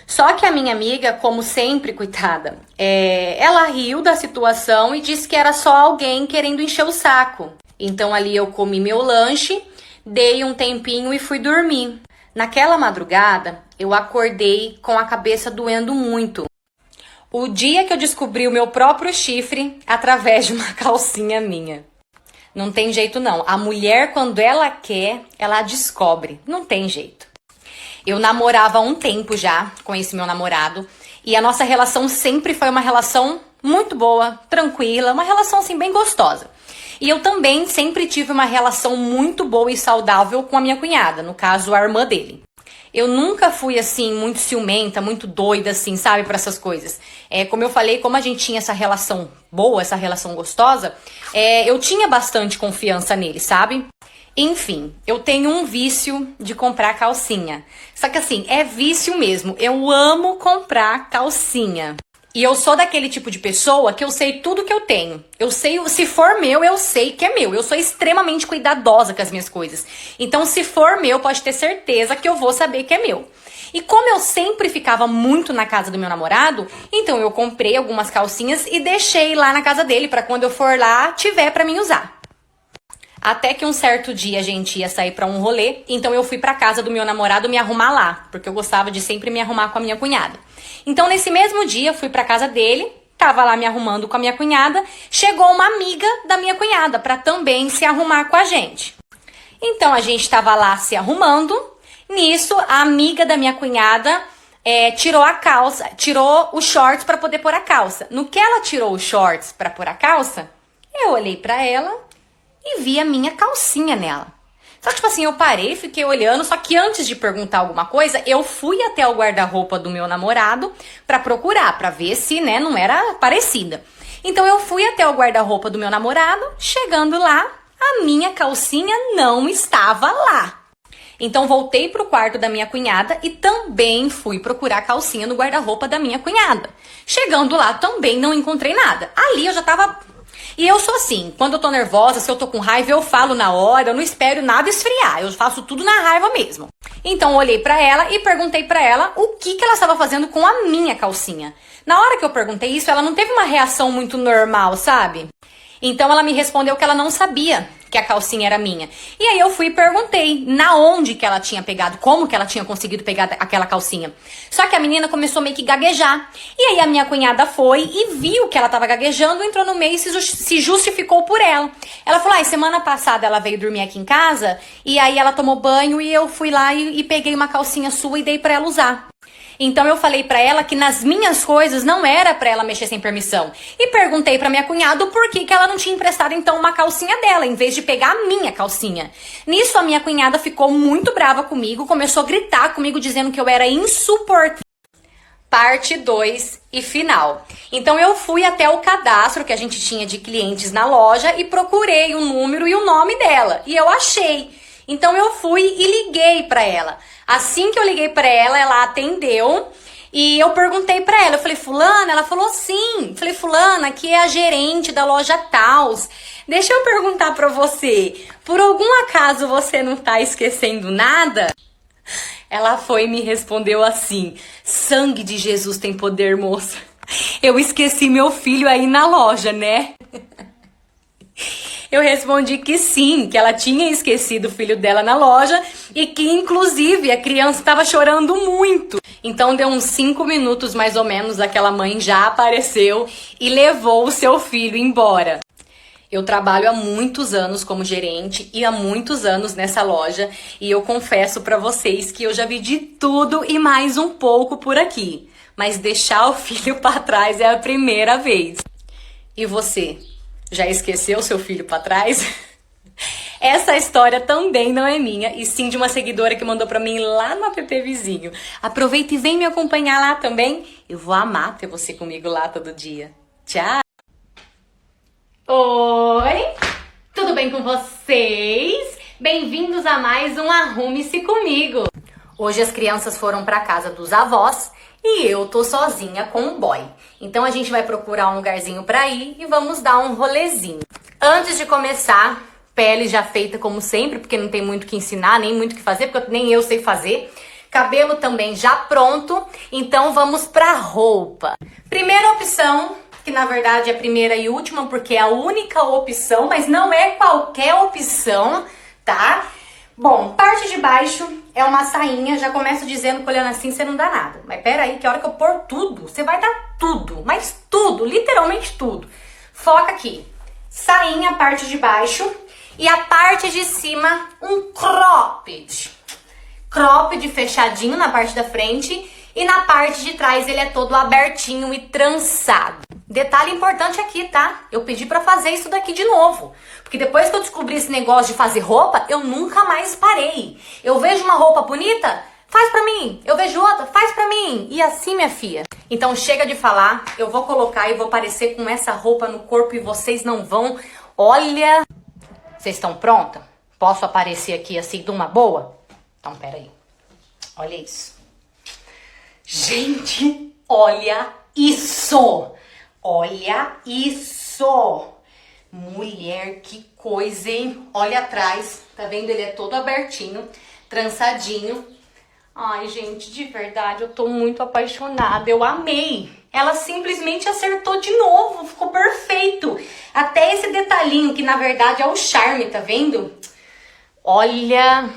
Só que a minha amiga, como sempre, coitada, ela riu da situação e disse que era só alguém querendo encher o saco. Então ali eu comi meu lanche, dei um tempinho e fui dormir. Naquela madrugada, eu acordei com a cabeça doendo muito. O dia que eu descobri o meu próprio chifre através de uma calcinha minha. Não tem jeito não. A mulher, quando ela quer, ela descobre. Não tem jeito. Eu namorava há um tempo já com esse meu namorado. E a nossa relação sempre foi uma relação muito boa, tranquila. Uma relação assim bem gostosa. E eu também sempre tive uma relação muito boa e saudável com a minha cunhada. No caso, a irmã dele. Eu nunca fui, assim, muito ciumenta, muito doida, assim, sabe, pra essas coisas. Como eu falei, como a gente tinha essa relação boa, essa relação gostosa, eu tinha bastante confiança nele, sabe? Enfim, eu tenho um vício de comprar calcinha. Só que, assim, é vício mesmo. Eu amo comprar calcinha. E eu sou daquele tipo de pessoa que eu sei tudo que eu tenho. Eu sei, se for meu, eu sei que é meu. Eu sou extremamente cuidadosa com as minhas coisas. Então, se for meu, pode ter certeza que eu vou saber que é meu. E como eu sempre ficava muito na casa do meu namorado, então eu comprei algumas calcinhas e deixei lá na casa dele pra quando eu for lá, tiver pra mim usar. Até que um certo dia a gente ia sair pra um rolê, então eu fui pra casa do meu namorado me arrumar lá, porque eu gostava de sempre me arrumar com a minha cunhada. Então nesse mesmo dia eu fui pra casa dele, tava lá me arrumando com a minha cunhada, chegou uma amiga da minha cunhada pra também se arrumar com a gente. Então a gente tava lá se arrumando, nisso a amiga da minha cunhada tirou a calça, tirou os shorts pra poder pôr a calça. No que ela tirou os shorts pra pôr a calça, eu olhei pra ela e vi a minha calcinha nela. Só que, tipo assim, eu parei, fiquei olhando, só que antes de perguntar alguma coisa, eu fui até o guarda-roupa do meu namorado pra procurar, pra ver se, né, não era parecida. Então eu fui até o guarda-roupa do meu namorado, chegando lá, a minha calcinha não estava lá. Então voltei pro quarto da minha cunhada e também fui procurar a calcinha no guarda-roupa da minha cunhada. Chegando lá, também não encontrei nada. Ali eu já tava... E eu sou assim, quando eu tô nervosa, se eu tô com raiva, eu falo na hora, eu não espero nada esfriar, eu faço tudo na raiva mesmo. Então eu olhei pra ela e perguntei pra ela o que ela estava fazendo com a minha calcinha. Na hora que eu perguntei isso, ela não teve uma reação muito normal, sabe? Então ela me respondeu que ela não sabia que a calcinha era minha. E aí eu fui e perguntei na onde que ela tinha pegado, como que ela tinha conseguido pegar aquela calcinha. Só que a menina começou meio que gaguejar. E aí a minha cunhada foi e viu que ela tava gaguejando, entrou no meio e se justificou por ela. Ela falou, semana passada ela veio dormir aqui em casa, e aí ela tomou banho e eu fui lá e peguei uma calcinha sua e dei pra ela usar. Então eu falei pra ela que nas minhas coisas não era pra ela mexer sem permissão. E perguntei pra minha cunhada por que ela não tinha emprestado então uma calcinha dela, em vez de pegar a minha calcinha. Nisso a minha cunhada ficou muito brava comigo, começou a gritar comigo dizendo que eu era insuportável. Parte 2 e final. Então eu fui até o cadastro que a gente tinha de clientes na loja e procurei o número e o nome dela. E eu achei. Então eu fui e liguei pra ela. Assim que eu liguei pra ela, ela atendeu e eu perguntei pra ela, eu falei, fulana? Ela falou sim. Eu falei, fulana, aqui é a gerente da loja Taus. Deixa eu perguntar pra você, por algum acaso você não tá esquecendo nada? Ela foi e me respondeu assim, sangue de Jesus tem poder, moça. Eu esqueci meu filho aí na loja, né? Eu respondi que sim, que ela tinha esquecido o filho dela na loja e que, inclusive, a criança estava chorando muito. Então, deu uns 5 minutos, mais ou menos, aquela mãe já apareceu e levou o seu filho embora. Eu trabalho há muitos anos como gerente e há muitos anos nessa loja e eu confesso pra vocês que eu já vi de tudo e mais um pouco por aqui. Mas deixar o filho pra trás é a primeira vez. E você? Já esqueceu seu filho pra trás? Essa história também não é minha, e sim de uma seguidora que mandou pra mim lá no app vizinho. Aproveita e vem me acompanhar lá também. Eu vou amar ter você comigo lá todo dia. Tchau! Oi! Tudo bem com vocês? Bem-vindos a mais um Arrume-se Comigo! Hoje as crianças foram pra casa dos avós e eu tô sozinha com o boy. Então a gente vai procurar um lugarzinho pra ir e vamos dar um rolezinho. Antes de começar, pele já feita como sempre, porque não tem muito o que ensinar, nem muito o que fazer, porque nem eu sei fazer. Cabelo também já pronto, então vamos pra roupa. Primeira opção, que na verdade é a primeira e última, porque é a única opção, mas não é qualquer opção, tá? Bom, parte de baixo é uma sainha, já começo dizendo que olhando assim você não dá nada. Mas pera aí, que a hora que eu pôr tudo, você vai dar tudo, mas tudo, literalmente tudo. Foca aqui, sainha, parte de baixo e a parte de cima, um cropped. Cropped fechadinho na parte da frente e na parte de trás ele é todo abertinho e trançado. Detalhe importante aqui, tá? Eu pedi pra fazer isso daqui de novo. Porque depois que eu descobri esse negócio de fazer roupa, eu nunca mais parei. Eu vejo uma roupa bonita, faz pra mim. Eu vejo outra, faz pra mim. E assim, minha filha. Então chega de falar, eu vou colocar e vou aparecer com essa roupa no corpo e vocês não vão. Olha, vocês estão prontas? Posso aparecer aqui assim de uma boa? Então, peraí. Olha isso. Gente, olha isso! Olha isso! Mulher, que coisa, hein? Olha atrás, tá vendo? Ele é todo abertinho, trançadinho. Ai, gente, de verdade, eu tô muito apaixonada. Eu amei. Ela simplesmente acertou de novo, ficou perfeito. Até esse detalhinho, que na verdade é o charme, tá vendo? Olha,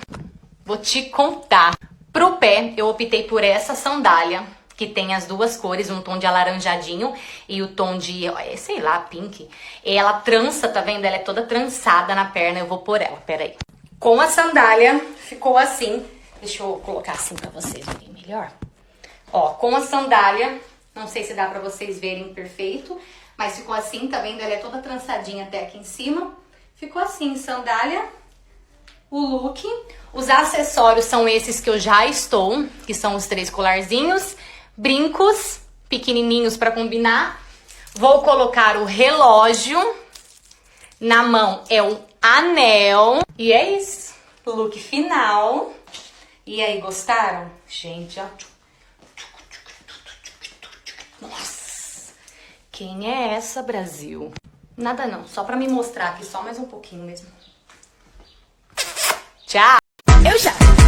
vou te contar. Pro pé, eu optei por essa sandália, que tem as duas cores, um tom de alaranjadinho e o tom de, sei lá, pink. Ela trança, tá vendo? Ela é toda trançada na perna, eu vou pôr ela, peraí. Com a sandália, ficou assim. Deixa eu colocar assim pra vocês verem melhor. Ó, com a sandália, não sei se dá pra vocês verem perfeito, mas ficou assim, tá vendo? Ela é toda trançadinha até aqui em cima. Ficou assim, sandália, o look. Os acessórios são esses que eu já estou, que são os 3 colarzinhos, brincos pequenininhos para combinar. Vou colocar o relógio, na mão é um anel e é isso, look final. E aí, gostaram? Gente, ó. Nossa, quem é essa, Brasil? Nada não, só para me mostrar aqui, só mais um pouquinho mesmo. Tchau!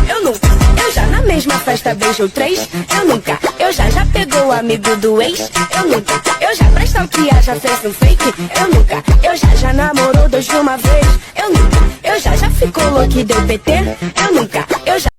Eu nunca, eu já na mesma festa beijo 3. Eu nunca, eu já pegou o amigo do ex. Eu nunca, eu já pra stalkear já fez um fake. Eu nunca, eu já namorou 2 de uma vez. Eu nunca, eu já ficou louco e deu PT. Eu nunca, eu já.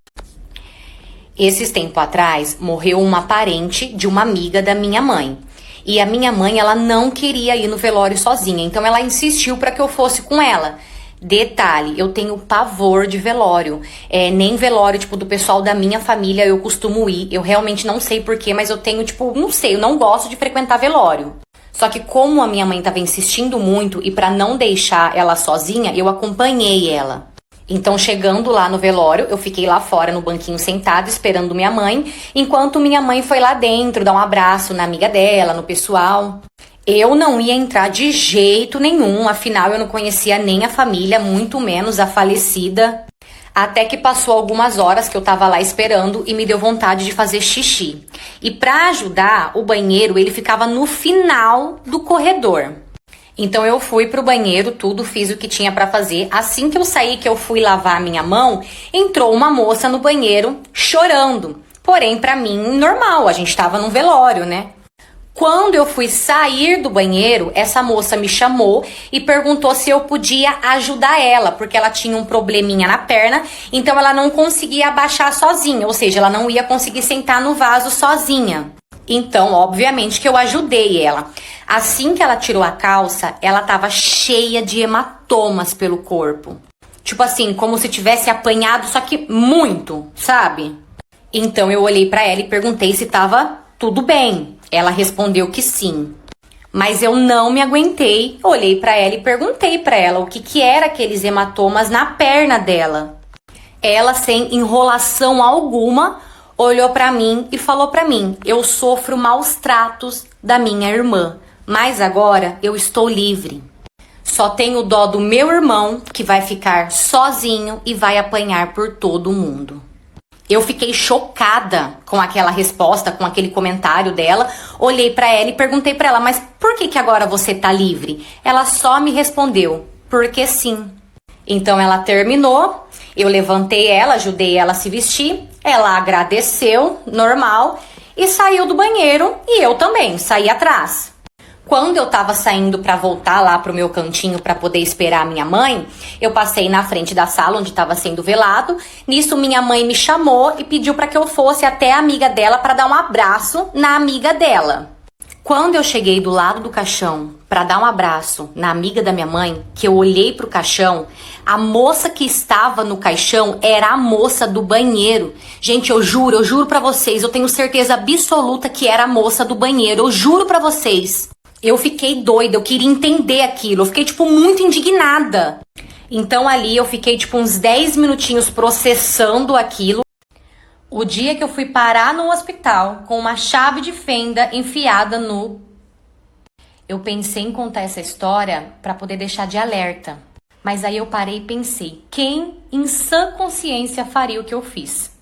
Esses tempos atrás, morreu uma parente de uma amiga da minha mãe. E a minha mãe, ela não queria ir no velório sozinha, então ela insistiu para que eu fosse com ela. Detalhe, eu tenho pavor de velório, nem velório, tipo, do pessoal da minha família eu costumo ir, eu realmente não sei porquê, mas eu tenho, tipo, não sei, eu não gosto de frequentar velório. Só que como a minha mãe tava insistindo muito e pra não deixar ela sozinha, eu acompanhei ela. Então, chegando lá no velório, eu fiquei lá fora no banquinho sentada esperando minha mãe, enquanto minha mãe foi lá dentro dar um abraço na amiga dela, no pessoal. Eu não ia entrar de jeito nenhum, afinal eu não conhecia nem a família, muito menos a falecida. Até que passou algumas horas que eu tava lá esperando e me deu vontade de fazer xixi. E pra ajudar, o banheiro ele ficava no final do corredor. Então eu fui pro banheiro, tudo, fiz o que tinha pra fazer. Assim que eu saí, que eu fui lavar a minha mão, entrou uma moça no banheiro chorando. Porém, pra mim, normal, a gente tava num velório, né? Quando eu fui sair do banheiro, essa moça me chamou e perguntou se eu podia ajudar ela, porque ela tinha um probleminha na perna, então ela não conseguia abaixar sozinha, ou seja, ela não ia conseguir sentar no vaso sozinha. Então, obviamente que eu ajudei ela. Assim que ela tirou a calça, ela tava cheia de hematomas pelo corpo. Tipo assim, como se tivesse apanhado, só que muito, sabe? Então eu olhei pra ela e perguntei se tava tudo bem. Ela respondeu que sim. Mas eu não me aguentei, olhei pra ela e perguntei pra ela o que era aqueles hematomas na perna dela. Ela, sem enrolação alguma, olhou pra mim e falou pra mim: eu sofro maus tratos da minha irmã, mas agora eu estou livre. Só tenho dó do meu irmão, que vai ficar sozinho e vai apanhar por todo mundo. Eu fiquei chocada com aquela resposta, com aquele comentário dela. Olhei pra ela e perguntei pra ela: mas por que agora você tá livre? Ela só me respondeu: porque sim. Então ela terminou, eu levantei ela, ajudei ela a se vestir, ela agradeceu, normal, e saiu do banheiro e eu também saí atrás. Quando eu tava saindo pra voltar lá pro meu cantinho pra poder esperar a minha mãe, eu passei na frente da sala onde tava sendo velado. Nisso, minha mãe me chamou e pediu pra que eu fosse até a amiga dela pra dar um abraço na amiga dela. Quando eu cheguei do lado do caixão pra dar um abraço na amiga da minha mãe, que eu olhei pro caixão, a moça que estava no caixão era a moça do banheiro. Gente, eu juro pra vocês, eu tenho certeza absoluta que era a moça do banheiro, eu juro pra vocês. Eu fiquei doida, eu queria entender aquilo, eu fiquei, muito indignada. Então ali eu fiquei, uns 10 minutinhos processando aquilo. O dia que eu fui parar no hospital com uma chave de fenda enfiada no... Eu pensei em contar essa história pra poder deixar de alerta. Mas aí eu parei e pensei, quem em sã consciência faria o que eu fiz?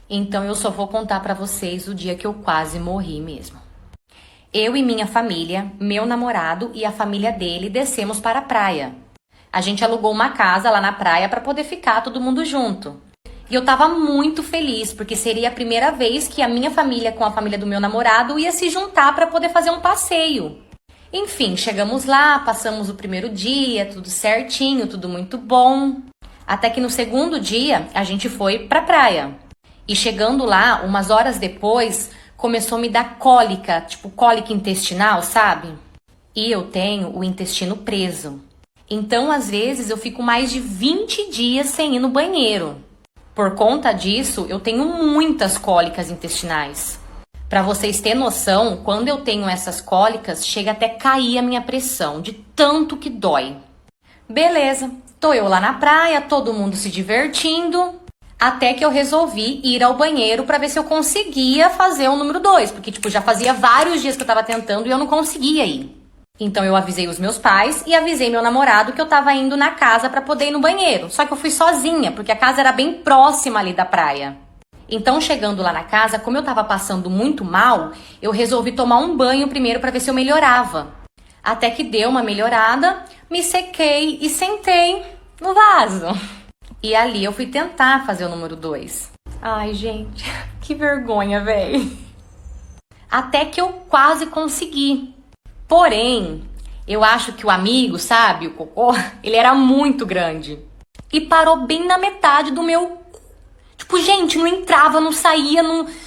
Então eu só vou contar pra vocês o dia que eu quase morri mesmo. Eu e minha família, meu namorado e a família dele descemos para a praia. A gente alugou uma casa lá na praia para poder ficar todo mundo junto. E eu tava muito feliz, porque seria a primeira vez que a minha família com a família do meu namorado ia se juntar para poder fazer um passeio. Enfim, chegamos lá, passamos o primeiro dia, tudo certinho, tudo muito bom. Até que no segundo dia, a gente foi pra praia. E chegando lá, umas horas depois, começou a me dar cólica, cólica intestinal, sabe? E eu tenho o intestino preso. Então, às vezes, eu fico mais de 20 dias sem ir no banheiro. Por conta disso, eu tenho muitas cólicas intestinais. Pra vocês terem noção, quando eu tenho essas cólicas, chega até cair a minha pressão, de tanto que dói. Beleza, tô eu lá na praia, todo mundo se divertindo, até que eu resolvi ir ao banheiro pra ver se eu conseguia fazer o número 2, porque já fazia vários dias que eu tava tentando e eu não conseguia ir. Então eu avisei os meus pais e avisei meu namorado que eu tava indo na casa pra poder ir no banheiro. Só que eu fui sozinha, porque a casa era bem próxima ali da praia. Então, chegando lá na casa, como eu tava passando muito mal, eu resolvi tomar um banho primeiro pra ver se eu melhorava. Até que deu uma melhorada, me sequei e sentei no vaso. E ali eu fui tentar fazer o número 2. Ai, gente, que vergonha, véi. Até que eu quase consegui. Porém, eu acho que o amigo, sabe, o cocô, ele era muito grande. E parou bem na metade do meu... gente, não entrava, não saía,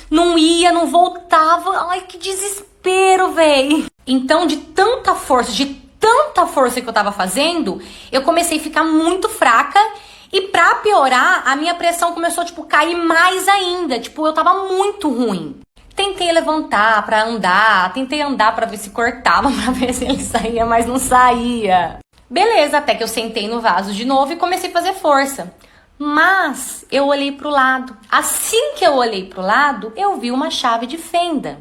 não ia, não voltava. Ai, que desespero, véi. Então, de tanta força que eu tava fazendo, eu comecei a ficar muito fraca. E pra piorar, a minha pressão começou, cair mais ainda. Eu tava muito ruim. Tentei levantar pra andar, tentei andar pra ver se cortava, pra ver se ele saía, mas não saía. Beleza, até que eu sentei no vaso de novo e comecei a fazer força. Mas eu olhei pro lado. Assim que eu olhei pro lado, eu vi uma chave de fenda.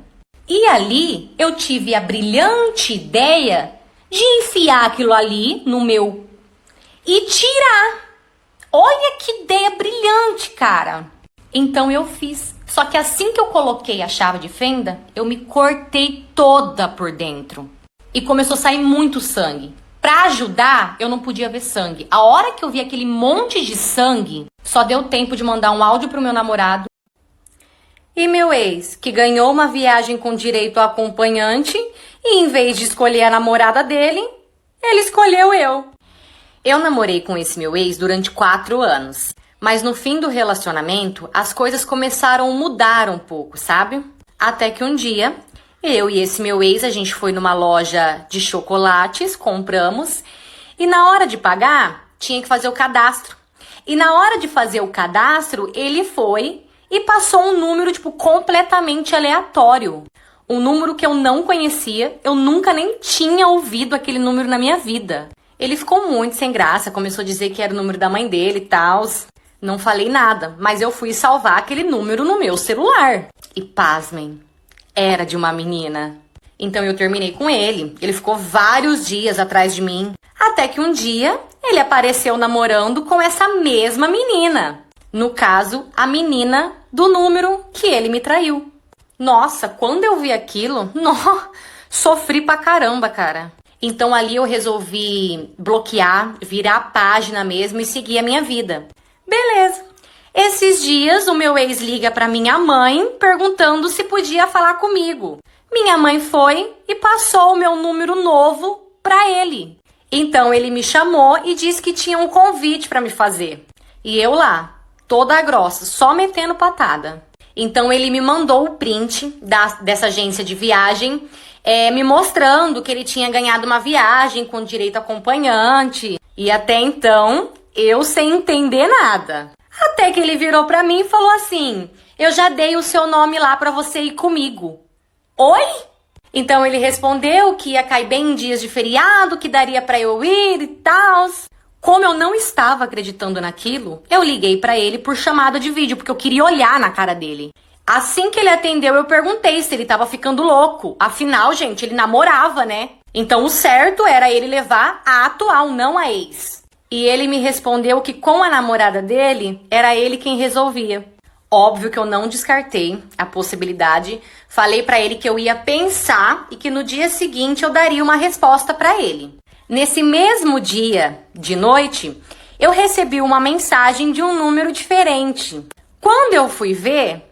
E ali eu tive a brilhante ideia de enfiar aquilo ali no meu e tirar. Olha que ideia brilhante, cara. Então eu fiz. Só que assim que eu coloquei a chave de fenda, eu me cortei toda por dentro. E começou a sair muito sangue. Pra ajudar, eu não podia ver sangue. A hora que eu vi aquele monte de sangue, só deu tempo de mandar um áudio pro meu namorado. E meu ex, que ganhou uma viagem com direito a acompanhante, e em vez de escolher a namorada dele, ele escolheu eu. Eu namorei com esse meu ex durante 4 anos. Mas no fim do relacionamento, as coisas começaram a mudar um pouco, sabe? Até que um dia... eu e esse meu ex, a gente foi numa loja de chocolates, compramos, e na hora de pagar, tinha que fazer o cadastro. E na hora de fazer o cadastro, ele foi e passou um número, completamente aleatório. Um número que eu não conhecia, eu nunca nem tinha ouvido aquele número na minha vida. Ele ficou muito sem graça, começou a dizer que era o número da mãe dele e tal. Não falei nada, mas eu fui salvar aquele número no meu celular. E pasmem, era de uma menina. Então eu terminei com ele. Ele ficou vários dias atrás de mim. Até que um dia, ele apareceu namorando com essa mesma menina. No caso, a menina do número que ele me traiu. Nossa, quando eu vi aquilo, sofri pra caramba, cara. Então ali eu resolvi bloquear, virar a página mesmo e seguir a minha vida. Beleza. Esses dias o meu ex liga pra minha mãe perguntando se podia falar comigo. Minha mãe foi e passou o meu número novo pra ele. Então ele me chamou e disse que tinha um convite pra me fazer. E eu lá, toda grossa, só metendo patada. Então ele me mandou o print dessa agência de viagem, me mostrando que ele tinha ganhado uma viagem com direito a acompanhante. E até então, eu sem entender nada. Até que ele virou pra mim e falou assim: eu já dei o seu nome lá pra você ir comigo. Oi? Então ele respondeu que ia cair bem em dias de feriado, que daria pra eu ir e tal. Como eu não estava acreditando naquilo, eu liguei pra ele por chamada de vídeo, porque eu queria olhar na cara dele. Assim que ele atendeu, eu perguntei se ele tava ficando louco. Afinal, gente, ele namorava, né? Então o certo era ele levar a atual, não a ex. E ele me respondeu que com a namorada dele, era ele quem resolvia. Óbvio que eu não descartei a possibilidade. Falei pra ele que eu ia pensar e que no dia seguinte eu daria uma resposta pra ele. Nesse mesmo dia, de noite, eu recebi uma mensagem de um número diferente. Quando eu fui ver,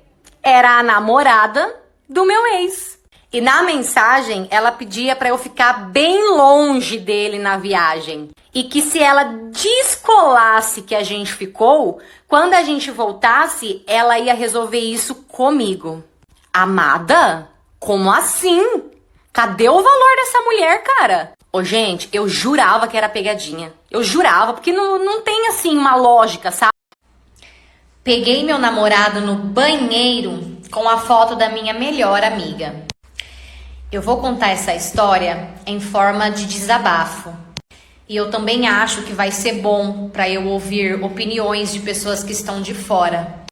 era a namorada do meu ex. E na mensagem, ela pedia para eu ficar bem longe dele na viagem. E que se ela descolasse que a gente ficou, quando a gente voltasse, ela ia resolver isso comigo. Amada? Como assim? Cadê o valor dessa mulher, cara? Ô, gente, eu jurava que era pegadinha. Eu jurava, porque não tem, assim, uma lógica, sabe? Peguei meu namorado no banheiro com a foto da minha melhor amiga. Eu vou contar essa história em forma de desabafo. E eu também acho que vai ser bom para eu ouvir opiniões de pessoas que estão de fora.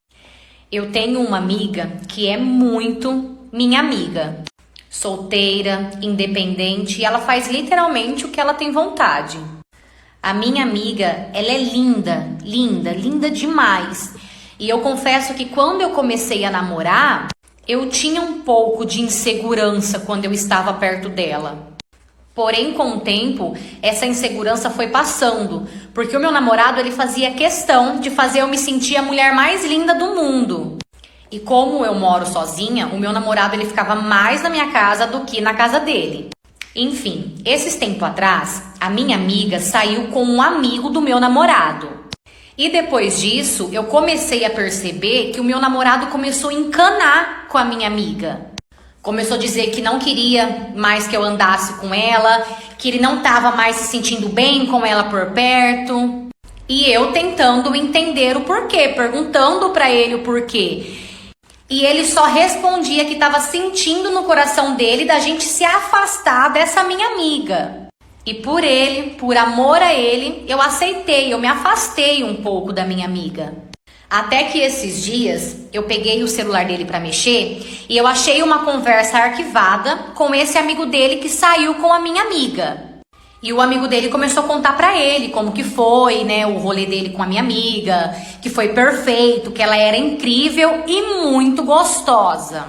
Eu tenho uma amiga que é muito minha amiga. Solteira, independente, e ela faz literalmente o que ela tem vontade. A minha amiga, ela é linda, linda, linda demais. E eu confesso que quando eu comecei a namorar, eu tinha um pouco de insegurança quando eu estava perto dela. Porém, com o tempo, essa insegurança foi passando, porque o meu namorado, ele fazia questão de fazer eu me sentir a mulher mais linda do mundo. E como eu moro sozinha, o meu namorado, ele ficava mais na minha casa do que na casa dele. Enfim, esses tempos atrás, a minha amiga saiu com um amigo do meu namorado. E depois disso, eu comecei a perceber que o meu namorado começou a encanar com a minha amiga. Começou a dizer que não queria mais que eu andasse com ela, que ele não estava mais se sentindo bem com ela por perto. E eu tentando entender o porquê, perguntando pra ele o porquê. E ele só respondia que estava sentindo no coração dele da gente se afastar dessa minha amiga. E por ele, por amor a ele, eu aceitei, eu me afastei um pouco da minha amiga. Até que esses dias, eu peguei o celular dele para mexer e eu achei uma conversa arquivada com esse amigo dele que saiu com a minha amiga. E o amigo dele começou a contar pra ele como que foi, né, o rolê dele com a minha amiga, que foi perfeito, que ela era incrível e muito gostosa.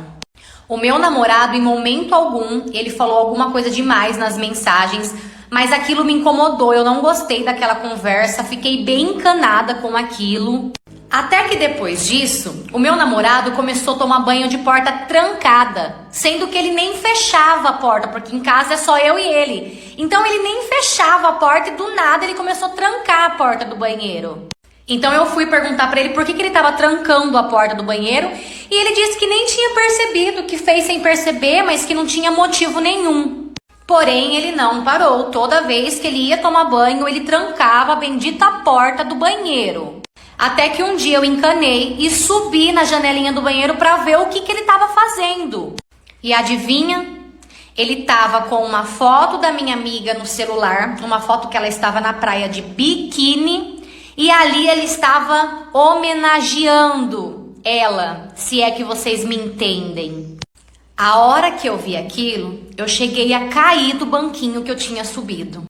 O meu namorado, em momento algum, ele falou alguma coisa demais nas mensagens, mas aquilo me incomodou, eu não gostei daquela conversa, fiquei bem encanada com aquilo. Até que depois disso, o meu namorado começou a tomar banho de porta trancada, sendo que ele nem fechava a porta, porque em casa é só eu e ele. Então ele nem fechava a porta e do nada ele começou a trancar a porta do banheiro. Então eu fui perguntar pra ele por que ele tava trancando a porta do banheiro e ele disse que nem tinha percebido, que fez sem perceber, mas que não tinha motivo nenhum. Porém, ele não parou. Toda vez que ele ia tomar banho, ele trancava a bendita porta do banheiro. Até que um dia eu encanei e subi na janelinha do banheiro pra ver o que ele tava fazendo. E adivinha? Ele tava com uma foto da minha amiga no celular, uma foto que ela estava na praia de biquíni, e ali ele estava homenageando ela, se é que vocês me entendem. A hora que eu vi aquilo, eu cheguei a cair do banquinho que eu tinha subido.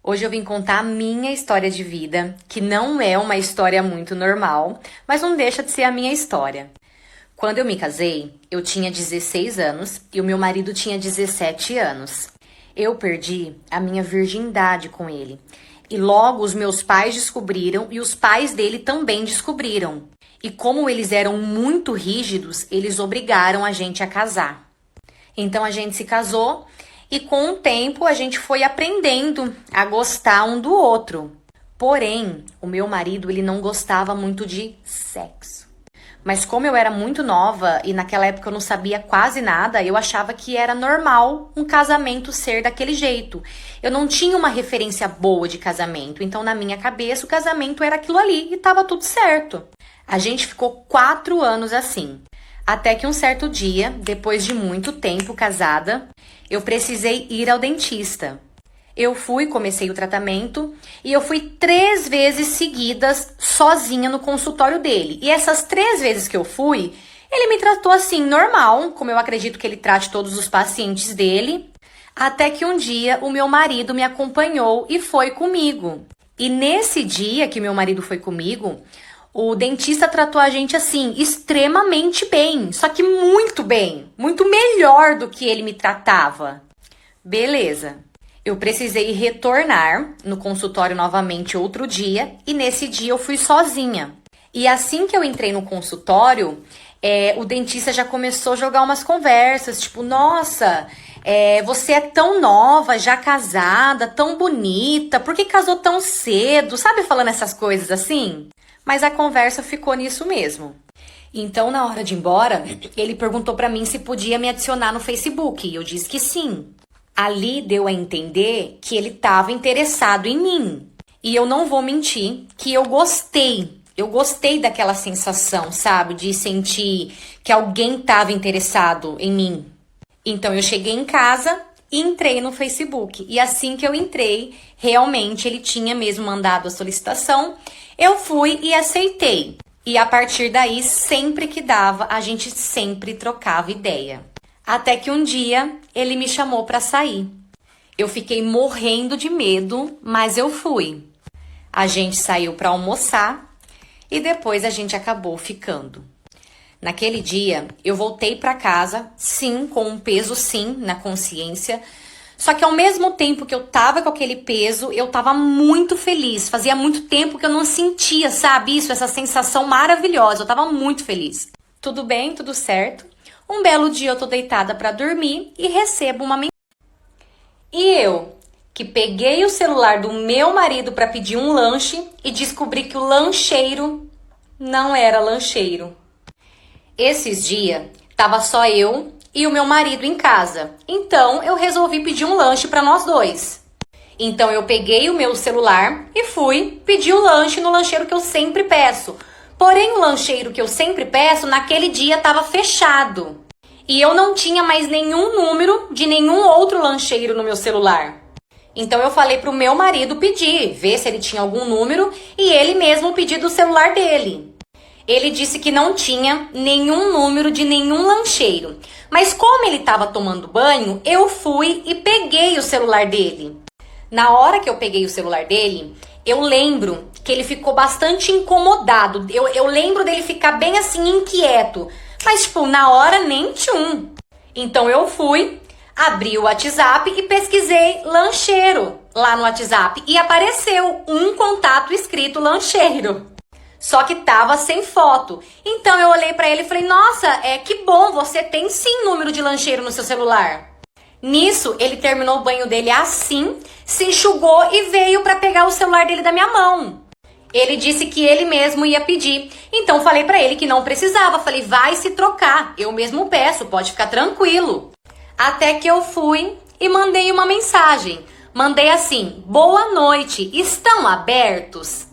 Hoje eu vim contar a minha história de vida, que não é uma história muito normal, mas não deixa de ser a minha história. Quando eu me casei, eu tinha 16 anos e o meu marido tinha 17 anos. Eu perdi a minha virgindade com ele. E logo os meus pais descobriram e os pais dele também descobriram. E como eles eram muito rígidos, eles obrigaram a gente a casar. Então a gente se casou e com o tempo a gente foi aprendendo a gostar um do outro. Porém, o meu marido ele não gostava muito de sexo. Mas como eu era muito nova e naquela época eu não sabia quase nada, eu achava que era normal um casamento ser daquele jeito. Eu não tinha uma referência boa de casamento, então na minha cabeça o casamento era aquilo ali e tava tudo certo. A gente ficou 4 anos assim, até que um certo dia, depois de muito tempo casada, eu precisei ir ao dentista. Eu comecei o tratamento e eu fui 3 vezes seguidas sozinha no consultório dele. E essas 3 vezes que eu fui, ele me tratou assim, normal, como eu acredito que ele trate todos os pacientes dele. Até que um dia o meu marido me acompanhou e foi comigo. E nesse dia que meu marido foi comigo, o dentista tratou a gente assim, extremamente bem. Só que muito bem, muito melhor do que ele me tratava. Beleza. Eu precisei retornar no consultório novamente outro dia e nesse dia eu fui sozinha. E assim que eu entrei no consultório, o dentista já começou a jogar umas conversas, tipo, nossa, você é tão nova, já casada, tão bonita, por que casou tão cedo? Sabe, falando essas coisas assim? Mas a conversa ficou nisso mesmo. Então, na hora de ir embora, ele perguntou pra mim se podia me adicionar no Facebook e eu disse que sim. Ali deu a entender que ele estava interessado em mim. E eu não vou mentir que eu gostei. Eu gostei daquela sensação, sabe? De sentir que alguém estava interessado em mim. Então eu cheguei em casa e entrei no Facebook. E assim que eu entrei, realmente ele tinha mesmo mandado a solicitação. Eu fui e aceitei. E a partir daí, sempre que dava, a gente sempre trocava ideia. Até que um dia ele me chamou para sair. Eu fiquei morrendo de medo, mas eu fui. A gente saiu para almoçar e depois a gente acabou ficando. Naquele dia eu voltei para casa, sim, com um peso sim na consciência. Só que ao mesmo tempo que eu tava com aquele peso, eu tava muito feliz. Fazia muito tempo que eu não sentia, sabe, essa sensação maravilhosa. Eu tava muito feliz. Tudo bem, tudo certo. Um belo dia eu tô deitada pra dormir e recebo uma mensagem. E eu, que peguei o celular do meu marido pra pedir um lanche e descobri que o lancheiro não era lancheiro. Esses dias, tava só eu e o meu marido em casa. Então, eu resolvi pedir um lanche pra nós dois. Então, eu peguei o meu celular e fui pedir o lanche no lancheiro que eu sempre peço. Porém, o lancheiro que eu sempre peço, naquele dia estava fechado. E eu não tinha mais nenhum número de nenhum outro lancheiro no meu celular. Então eu falei pro meu marido pedir, ver se ele tinha algum número e ele mesmo pedir do celular dele. Ele disse que não tinha nenhum número de nenhum lancheiro. Mas como ele estava tomando banho, eu fui e peguei o celular dele. Na hora que eu peguei o celular dele, eu lembro que ele ficou bastante incomodado. Eu lembro dele ficar bem assim, inquieto. Mas, tipo, na hora nem tchum. Então eu fui, abri o WhatsApp e pesquisei lancheiro lá no WhatsApp. E apareceu um contato escrito lancheiro. Só que tava sem foto. Então eu olhei pra ele e falei, nossa, que bom, você tem sim número de lancheiro no seu celular. Nisso, ele terminou o banho dele assim, se enxugou e veio pra pegar o celular dele da minha mão. Ele disse que ele mesmo ia pedir. Então falei pra ele que não precisava. Falei, vai se trocar. Eu mesmo peço, pode ficar tranquilo. Até que eu fui e mandei uma mensagem. Mandei assim, boa noite, estão abertos?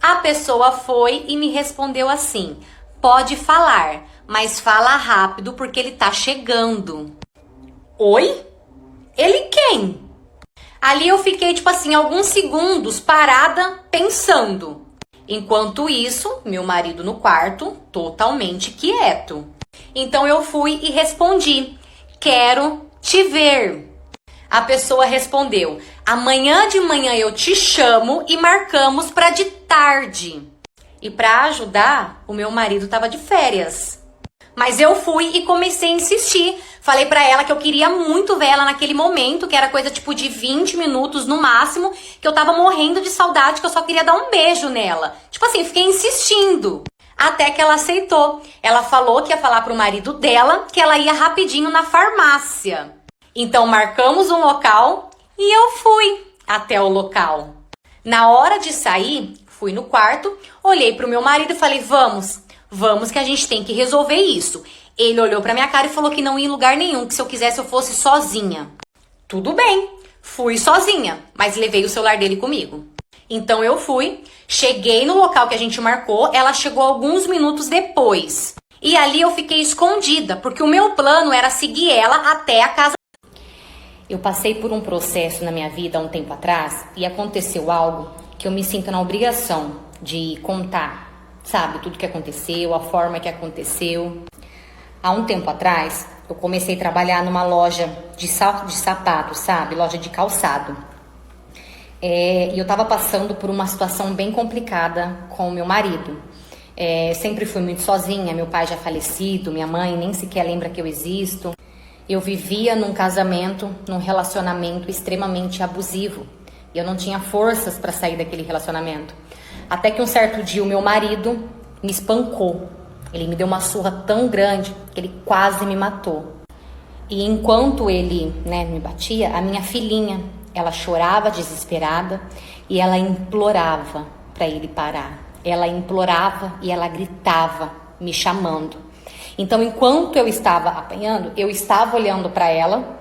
A pessoa foi e me respondeu assim, pode falar, mas fala rápido porque ele tá chegando. Oi? Ele quem? Ali eu fiquei, tipo assim, alguns segundos parada pensando. Enquanto isso, meu marido no quarto, totalmente quieto. Então eu fui e respondi: quero te ver. A pessoa respondeu: amanhã de manhã eu te chamo e marcamos para de tarde. E para ajudar, o meu marido tava de férias. Mas eu fui e comecei a insistir. Falei pra ela que eu queria muito ver ela naquele momento, que era coisa tipo de 20 minutos no máximo, que eu tava morrendo de saudade, que eu só queria dar um beijo nela. Tipo assim, fiquei insistindo. Até que ela aceitou. Ela falou que ia falar pro marido dela que ela ia rapidinho na farmácia. Então marcamos um local e eu fui até o local. Na hora de sair, fui no quarto, olhei pro meu marido e falei: vamos que a gente tem que resolver isso. Ele olhou pra minha cara e falou que não ia em lugar nenhum, que se eu quisesse eu fosse sozinha. Tudo bem, fui sozinha, mas levei o celular dele comigo. Então eu fui, cheguei no local que a gente marcou, ela chegou alguns minutos depois. E ali eu fiquei escondida, porque o meu plano era seguir ela até a casa. Eu passei por um processo na minha vida há um tempo atrás e aconteceu algo que eu me sinto na obrigação de contar, sabe? Tudo que aconteceu, a forma que aconteceu. Há um tempo atrás, eu comecei a trabalhar numa loja de sapatos, sabe? Loja de calçado. E eu tava passando por uma situação bem complicada com o meu marido. Sempre fui muito sozinha, meu pai já falecido, minha mãe nem sequer lembra que eu existo. Eu vivia num casamento, num relacionamento extremamente abusivo. E eu não tinha forças para sair daquele relacionamento. Até que um certo dia o meu marido me espancou. Ele me deu uma surra tão grande que ele quase me matou. E enquanto ele, me batia, a minha filhinha, ela chorava desesperada e ela implorava para ele parar. Ela implorava e ela gritava, me chamando. Então, enquanto eu estava apanhando, eu estava olhando para ela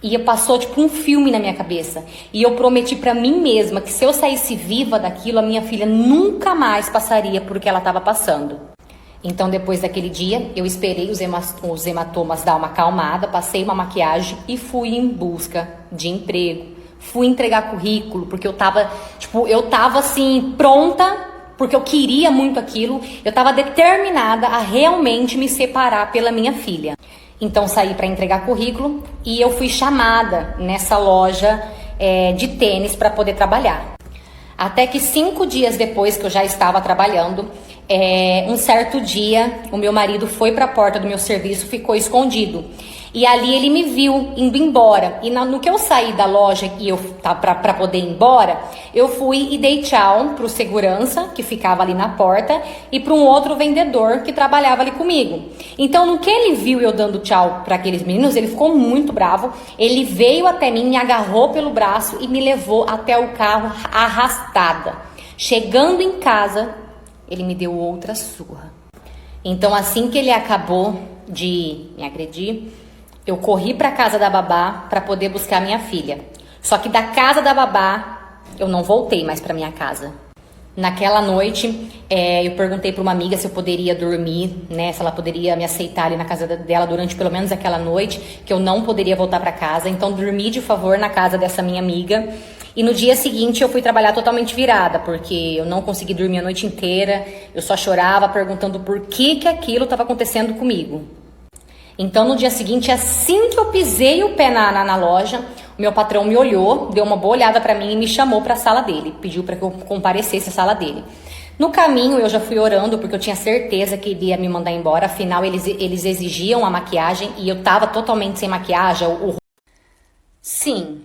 e passou tipo um filme na minha cabeça. E eu prometi para mim mesma que se eu saísse viva daquilo, a minha filha nunca mais passaria por o que ela estava passando. Então, depois daquele dia, eu esperei os hematomas dar uma acalmada, passei uma maquiagem e fui em busca de emprego. Fui entregar currículo, porque eu tava assim, pronta, porque eu queria muito aquilo. Eu tava determinada a realmente me separar pela minha filha. Então, saí para entregar currículo e eu fui chamada nessa loja de tênis para poder trabalhar. Até que 5 dias depois que eu já estava trabalhando, um certo dia, o meu marido foi para a porta do meu serviço, ficou escondido. E ali ele me viu indo embora. E no que eu saí da loja e eu para poder ir embora, eu fui e dei tchau pro segurança que ficava ali na porta e para um outro vendedor que trabalhava ali comigo. Então, no que ele viu eu dando tchau para aqueles meninos, ele ficou muito bravo. Ele veio até mim, me agarrou pelo braço e me levou até o carro arrastada. Chegando em casa, ele me deu outra surra. Então, assim que ele acabou de me agredir, eu corri para casa da babá para poder buscar minha filha. Só que da casa da babá, eu não voltei mais para minha casa. Naquela noite, eu perguntei para uma amiga se eu poderia dormir, se ela poderia me aceitar ali na casa dela durante pelo menos aquela noite, que eu não poderia voltar para casa. Então, dormi de favor na casa dessa minha amiga. E no dia seguinte, eu fui trabalhar totalmente virada, porque eu não consegui dormir a noite inteira. Eu só chorava perguntando por que aquilo estava acontecendo comigo. Então, no dia seguinte, assim que eu pisei o pé na loja, o meu patrão me olhou, deu uma boa olhada pra mim e me chamou pra sala dele. Pediu pra que eu comparecesse à sala dele. No caminho, eu já fui orando, porque eu tinha certeza que ele ia me mandar embora. Afinal, eles exigiam a maquiagem e eu tava totalmente sem maquiagem. Sim,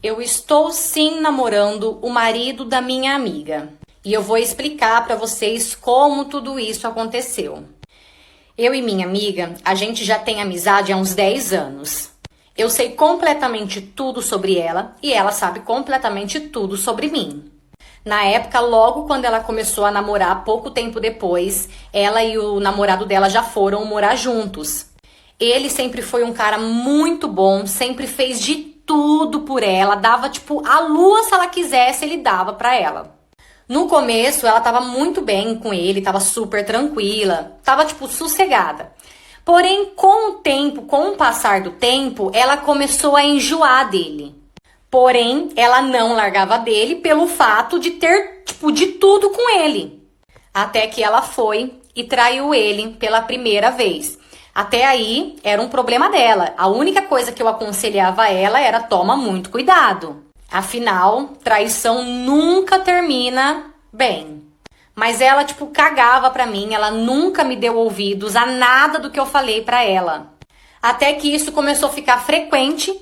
eu estou sim namorando o marido da minha amiga. E eu vou explicar pra vocês como tudo isso aconteceu. Eu e minha amiga, a gente já tem amizade há uns 10 anos. Eu sei completamente tudo sobre ela e ela sabe completamente tudo sobre mim. Na época, logo quando ela começou a namorar, pouco tempo depois, ela e o namorado dela já foram morar juntos. Ele sempre foi um cara muito bom, sempre fez de tudo por ela, dava a lua se ela quisesse, ele dava pra ela. No começo, ela tava muito bem com ele, tava super tranquila, tava, tipo, sossegada. Porém, com o tempo, com o passar do tempo, ela começou a enjoar dele. Porém, ela não largava dele pelo fato de ter, tipo, de tudo com ele. Até que ela foi e traiu ele pela primeira vez. Até aí, era um problema dela. A única coisa que eu aconselhava ela era toma muito cuidado. Afinal, traição nunca termina bem. Mas ela, tipo, cagava pra mim. Ela nunca me deu ouvidos a nada do que eu falei pra ela. Até que isso começou a ficar frequente.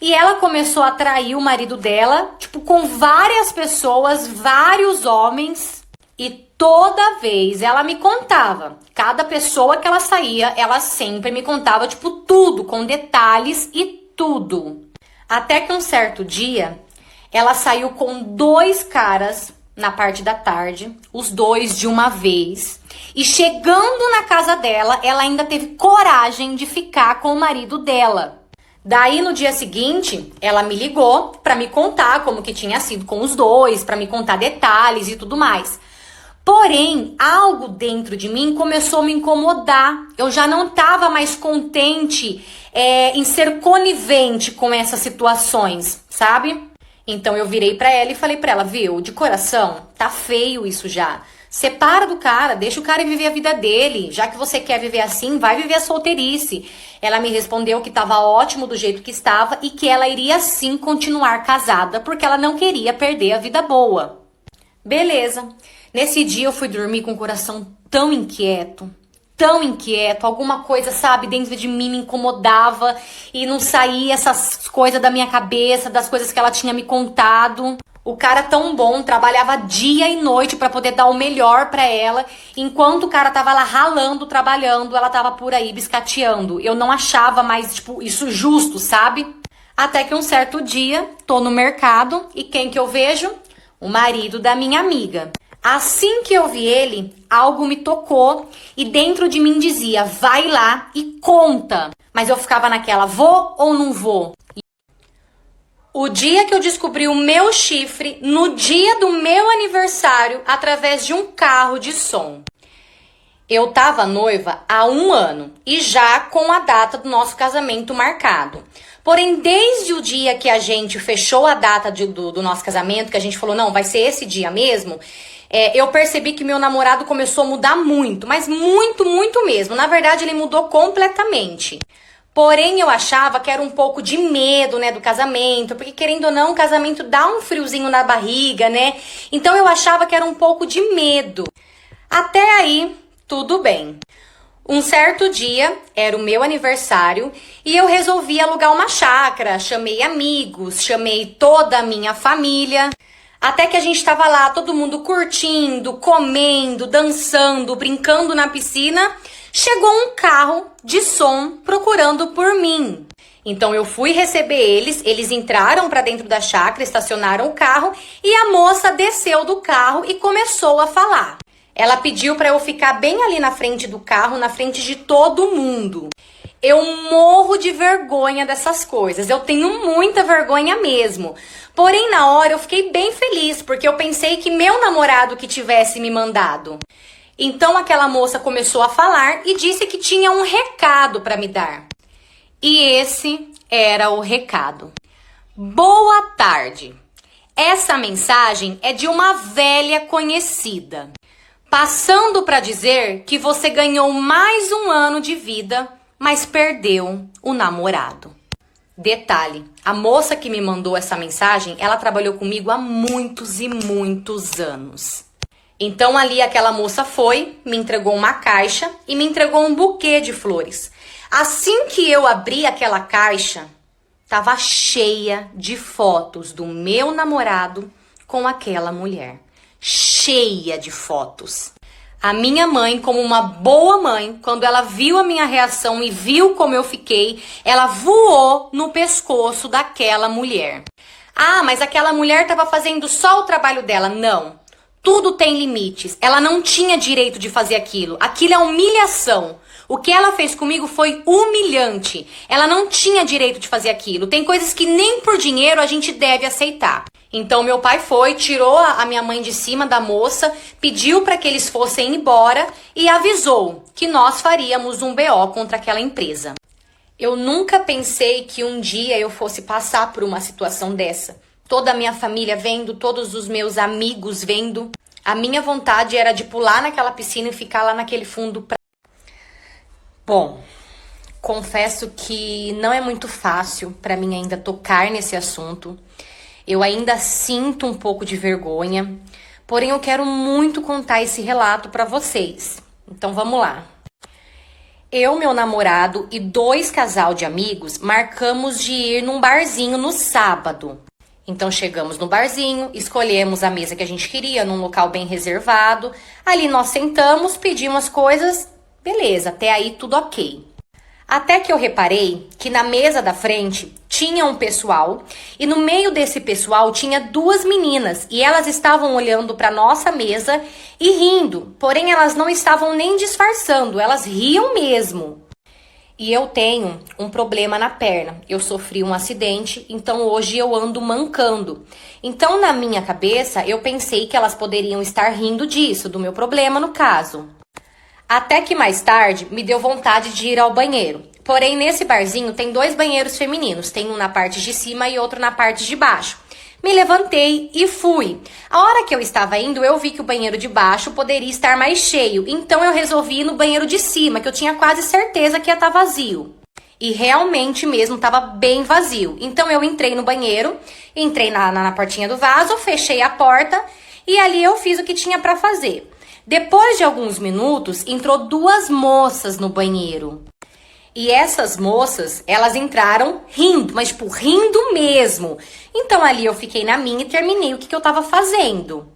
E ela começou a trair o marido dela, tipo, com várias pessoas, vários homens. E toda vez ela me contava. Cada pessoa que ela saía, ela sempre me contava, tipo, tudo, com detalhes e tudo. Até que um certo dia, ela saiu com 2 caras na parte da tarde, os 2 de uma vez. E chegando na casa dela, ela ainda teve coragem de ficar com o marido dela. Daí, no dia seguinte, ela me ligou pra me contar como que tinha sido com os 2, pra me contar detalhes e tudo mais. Porém, algo dentro de mim começou a me incomodar. Eu já não estava mais contente em ser conivente com essas situações, sabe? Então, eu virei pra ela e falei pra ela, viu, de coração, tá feio isso já. Separa do cara, deixa o cara viver a vida dele. Já que você quer viver assim, vai viver a solteirice. Ela me respondeu que estava ótimo do jeito que estava e que ela iria sim continuar casada, porque ela não queria perder a vida boa. Beleza. Nesse dia eu fui dormir com o coração tão inquieto, alguma coisa, sabe, dentro de mim me incomodava e não saía essas coisas da minha cabeça, das coisas que ela tinha me contado. O cara tão bom, trabalhava dia e noite pra poder dar o melhor pra ela, enquanto o cara tava lá ralando, trabalhando, ela tava por aí biscateando. Eu não achava mais, tipo, isso justo, sabe? Até que um certo dia, tô no mercado e quem que eu vejo? O marido da minha amiga. Assim que eu vi ele, algo me tocou e dentro de mim dizia, vai lá e conta. Mas eu ficava naquela, vou ou não vou? O dia que eu descobri o meu chifre, no dia do meu aniversário, através de um carro de som. Eu tava noiva há 1 ano e já com a data do nosso casamento marcado. Porém, desde o dia que a gente fechou a data do nosso casamento, que a gente falou, não, vai ser esse dia mesmo, eu percebi que meu namorado começou a mudar muito, mas muito, muito mesmo. Na verdade, ele mudou completamente. Porém, eu achava que era um pouco de medo, né, do casamento, porque querendo ou não, o casamento dá um friozinho na barriga, né? Então eu achava que era um pouco de medo. Até aí, tudo bem. Um certo dia, era o meu aniversário, e eu resolvi alugar uma chácara, chamei amigos, chamei toda a minha família. Até que a gente tava lá, todo mundo curtindo, comendo, dançando, brincando na piscina. Chegou um carro de som procurando por mim. Então eu fui receber eles entraram pra dentro da chácara, estacionaram o carro e a moça desceu do carro e começou a falar. Ela pediu pra eu ficar bem ali na frente do carro, na frente de todo mundo. Eu morro de vergonha dessas coisas, eu tenho muita vergonha mesmo. Porém, na hora eu fiquei bem feliz, porque eu pensei que meu namorado que tivesse me mandado. Então aquela moça começou a falar e disse que tinha um recado para me dar. E esse era o recado. Boa tarde. Essa mensagem é de uma velha conhecida, passando para dizer que você ganhou mais 1 ano de vida, mas perdeu o namorado. Detalhe, a moça que me mandou essa mensagem, ela trabalhou comigo há muitos e muitos anos. Então ali aquela moça foi, me entregou uma caixa e me entregou um buquê de flores. Assim que eu abri aquela caixa, tava cheia de fotos do meu namorado com aquela mulher. Cheia de fotos. A minha mãe, como uma boa mãe, quando ela viu a minha reação e viu como eu fiquei, ela voou no pescoço daquela mulher. Ah, mas aquela mulher estava fazendo só o trabalho dela. Não. Tudo tem limites. Ela não tinha direito de fazer aquilo. Aquilo é humilhação. O que ela fez comigo foi humilhante. Ela não tinha direito de fazer aquilo. Tem coisas que nem por dinheiro a gente deve aceitar. Então meu pai foi, tirou a minha mãe de cima da moça, pediu para que eles fossem embora e avisou que nós faríamos um BO contra aquela empresa. Eu nunca pensei que um dia eu fosse passar por uma situação dessa. Toda a minha família vendo, todos os meus amigos vendo. A minha vontade era de pular naquela piscina e ficar lá naquele fundo. Bom, confesso que não é muito fácil para mim ainda tocar nesse assunto. Eu ainda sinto um pouco de vergonha, porém eu quero muito contar esse relato para vocês. Então vamos lá. Eu, meu namorado e 2 casal de amigos marcamos de ir num barzinho no sábado. Então chegamos no barzinho, escolhemos a mesa que a gente queria, num local bem reservado. Ali nós sentamos, pedimos as coisas, beleza, até aí tudo ok. Até que eu reparei que na mesa da frente tinha um pessoal e no meio desse pessoal tinha 2 meninas e elas estavam olhando para nossa mesa e rindo, porém elas não estavam nem disfarçando, elas riam mesmo. E eu tenho um problema na perna, eu sofri um acidente, então hoje eu ando mancando. Então na minha cabeça eu pensei que elas poderiam estar rindo disso, do meu problema no caso. Até que mais tarde me deu vontade de ir ao banheiro. Porém, nesse barzinho tem 2 banheiros femininos. Tem um na parte de cima e outro na parte de baixo. Me levantei e fui. A hora que eu estava indo, eu vi que o banheiro de baixo poderia estar mais cheio. Então eu resolvi ir no banheiro de cima, que eu tinha quase certeza que ia estar vazio. E realmente mesmo estava bem vazio. Então eu entrei no banheiro, entrei na portinha do vaso, fechei a porta e ali eu fiz o que tinha para fazer. Depois de alguns minutos, entrou 2 moças no banheiro. E essas moças, elas entraram rindo, mas tipo, rindo mesmo. Então ali eu fiquei na minha e terminei o que eu tava fazendo.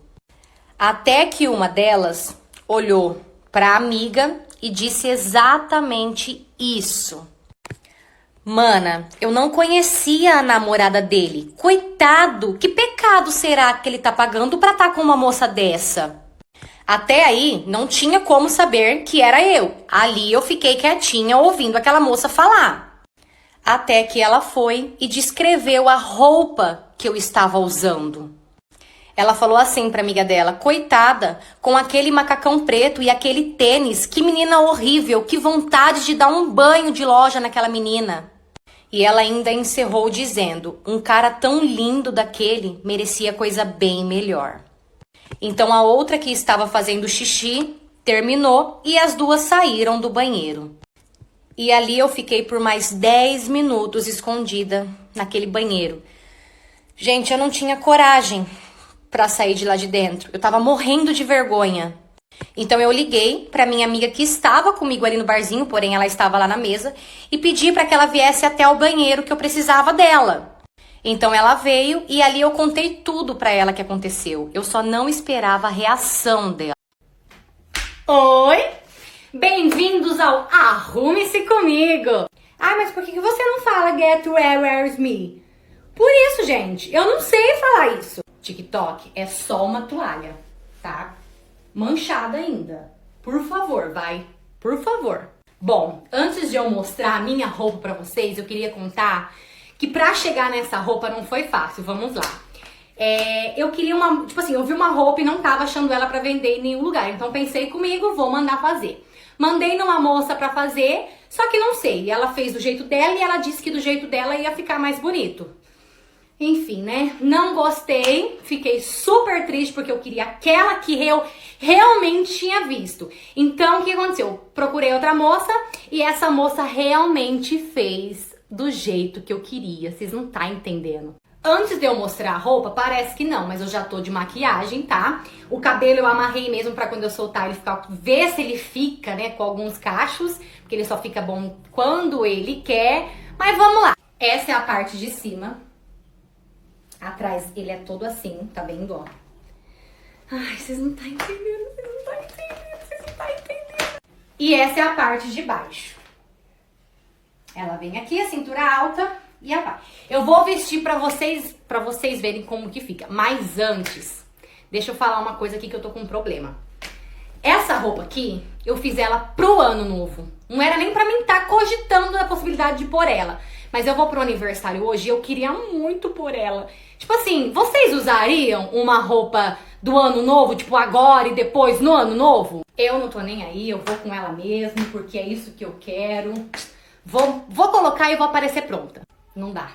Até que uma delas olhou pra amiga e disse exatamente isso. Mana, eu não conhecia a namorada dele. Coitado, que pecado será que ele tá pagando pra estar com uma moça dessa? Até aí, não tinha como saber que era eu. Ali eu fiquei quietinha ouvindo aquela moça falar. Até que ela foi e descreveu a roupa que eu estava usando. Ela falou assim pra amiga dela, coitada, com aquele macacão preto e aquele tênis, que menina horrível, que vontade de dar um banho de loja naquela menina. E ela ainda encerrou dizendo, um cara tão lindo daquele merecia coisa bem melhor. Então a outra que estava fazendo xixi terminou e as 2 saíram do banheiro. E ali eu fiquei por mais 10 minutos escondida naquele banheiro. Gente, eu não tinha coragem para sair de lá de dentro. Eu tava morrendo de vergonha. Então eu liguei para minha amiga que estava comigo ali no barzinho, porém ela estava lá na mesa, e pedi para que ela viesse até o banheiro que eu precisava dela. Então ela veio e ali eu contei tudo pra ela que aconteceu. Eu só não esperava a reação dela. Oi! Bem-vindos ao Arrume-se Comigo! Ah, mas por que você não fala Get Where's Me? Por isso, gente, eu não sei falar isso. TikTok é só uma toalha, tá? Manchada ainda. Por favor, vai. Por favor. Bom, antes de eu mostrar a minha roupa pra vocês, eu queria contar que pra chegar nessa roupa não foi fácil, vamos lá. Eu queria uma, tipo assim, eu vi uma roupa e não tava achando ela pra vender em nenhum lugar. Então pensei comigo, vou mandar fazer. Mandei numa moça pra fazer, só que não sei, ela fez do jeito dela e ela disse que do jeito dela ia ficar mais bonito. Enfim, né? Não gostei, fiquei super triste porque eu queria aquela que eu realmente tinha visto. Então, o que aconteceu? Procurei outra moça e essa moça realmente fez do jeito que eu queria, vocês não tá entendendo. Antes de eu mostrar a roupa, parece que não, mas eu já tô de maquiagem, tá? O cabelo eu amarrei mesmo pra quando eu soltar ele ficar, ver se ele fica, né, com alguns cachos, porque ele só fica bom quando ele quer. Mas vamos lá. Essa é a parte de cima. Atrás ele é todo assim, tá vendo, ó? Ai, vocês não tá entendendo, vocês não tá entendendo, vocês não tá entendendo. E essa é a parte de baixo. Ela vem aqui, a cintura alta e a vai. Eu vou vestir pra vocês verem como que fica. Mas antes, deixa eu falar uma coisa aqui que eu tô com um problema. Essa roupa aqui, eu fiz ela pro ano novo. Não era nem pra mim estar cogitando a possibilidade de pôr ela. Mas eu vou pro aniversário hoje e eu queria muito por ela. Tipo assim, vocês usariam uma roupa do ano novo, tipo agora e depois no ano novo? Eu não tô nem aí, eu vou com ela mesmo, porque é isso que eu quero. Vou colocar e vou aparecer pronta. Não dá.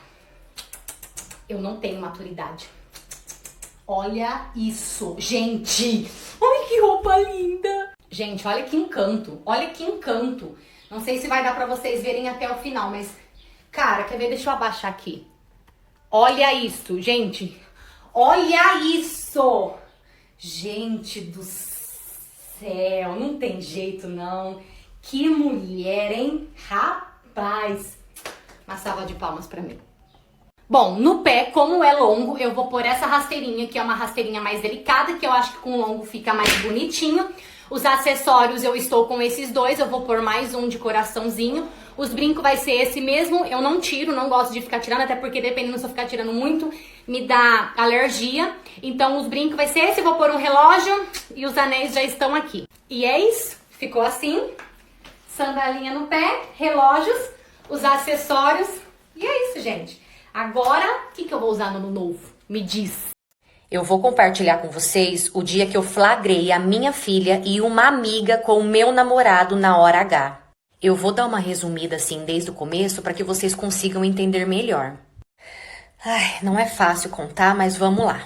Eu não tenho maturidade. Olha isso, gente. Olha que roupa linda. Gente, olha que encanto. Olha que encanto. Não sei se vai dar pra vocês verem até o final, mas... Cara, quer ver? Deixa eu abaixar aqui. Olha isso, gente. Olha isso. Gente do céu. Não tem jeito, não. Que mulher, hein? Rapaz. Uma salva de palmas pra mim. Bom, no pé, como é longo, eu vou pôr essa rasteirinha, que é uma rasteirinha mais delicada, que eu acho que com longo fica mais bonitinho. Os acessórios eu estou com esses dois, eu vou pôr mais um de coraçãozinho. Os brincos vai ser esse mesmo, eu não tiro, não gosto de ficar tirando, até porque dependendo se eu ficar tirando muito, me dá alergia. Então os brincos vai ser esse, eu vou pôr um relógio e os anéis já estão aqui. E é isso, ficou assim, sandalinha no pé, relógios, os acessórios, e é isso, gente. Agora, o que eu vou usar no ano novo? Me diz. Eu vou compartilhar com vocês o dia que eu flagrei a minha filha e uma amiga com o meu namorado na hora H. Eu vou dar uma resumida assim desde o começo para que vocês consigam entender melhor. Ai, não é fácil contar, mas vamos lá.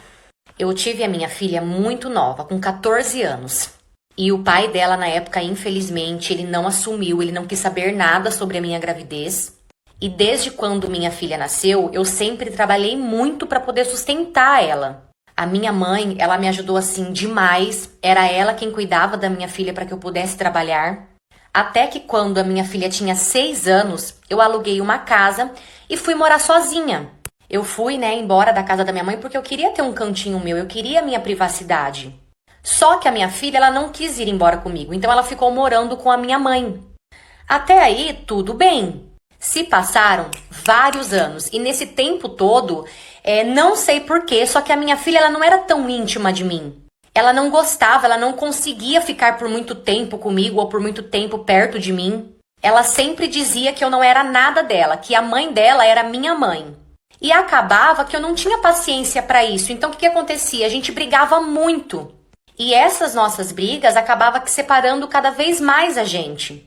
Eu tive a minha filha muito nova, com 14 anos. E o pai dela na época, infelizmente, ele não assumiu, ele não quis saber nada sobre a minha gravidez. E desde quando minha filha nasceu, eu sempre trabalhei muito para poder sustentar ela. A minha mãe, ela me ajudou assim demais. Era ela quem cuidava da minha filha para que eu pudesse trabalhar. Até que quando a minha filha tinha 6 anos, eu aluguei uma casa e fui morar sozinha. Eu fui, embora da casa da minha mãe porque eu queria ter um cantinho meu, eu queria a minha privacidade. Só que a minha filha, ela não quis ir embora comigo, então ela ficou morando com a minha mãe. Até aí, tudo bem. Se passaram vários anos e nesse tempo todo, não sei porquê, só que a minha filha ela não era tão íntima de mim. Ela não gostava, ela não conseguia ficar por muito tempo comigo ou por muito tempo perto de mim. Ela sempre dizia que eu não era nada dela, que a mãe dela era minha mãe. E acabava que eu não tinha paciência para isso, então o que acontecia? A gente brigava muito. E essas nossas brigas acabavam separando cada vez mais a gente.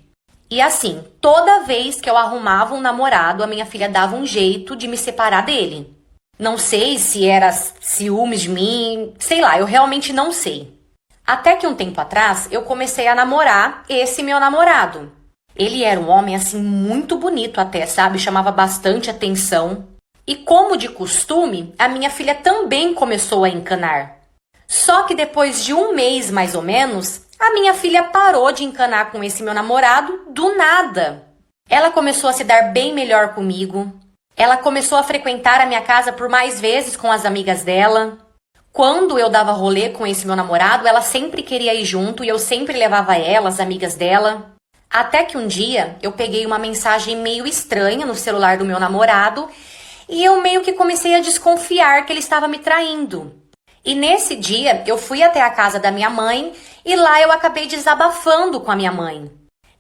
E assim, toda vez que eu arrumava um namorado, a minha filha dava um jeito de me separar dele. Não sei se era ciúmes de mim, sei lá, eu realmente não sei. Até que um tempo atrás, eu comecei a namorar esse meu namorado. Ele era um homem, assim, muito bonito até, sabe? Chamava bastante atenção. E como de costume, a minha filha também começou a encanar. Só que depois de um mês, mais ou menos, a minha filha parou de encanar com esse meu namorado do nada. Ela começou a se dar bem melhor comigo. Ela começou a frequentar a minha casa por mais vezes com as amigas dela. Quando eu dava rolê com esse meu namorado, ela sempre queria ir junto e eu sempre levava ela, as amigas dela. Até que um dia eu peguei uma mensagem meio estranha no celular do meu namorado e eu meio que comecei a desconfiar que ele estava me traindo. E nesse dia eu fui até a casa da minha mãe e lá eu acabei desabafando com a minha mãe.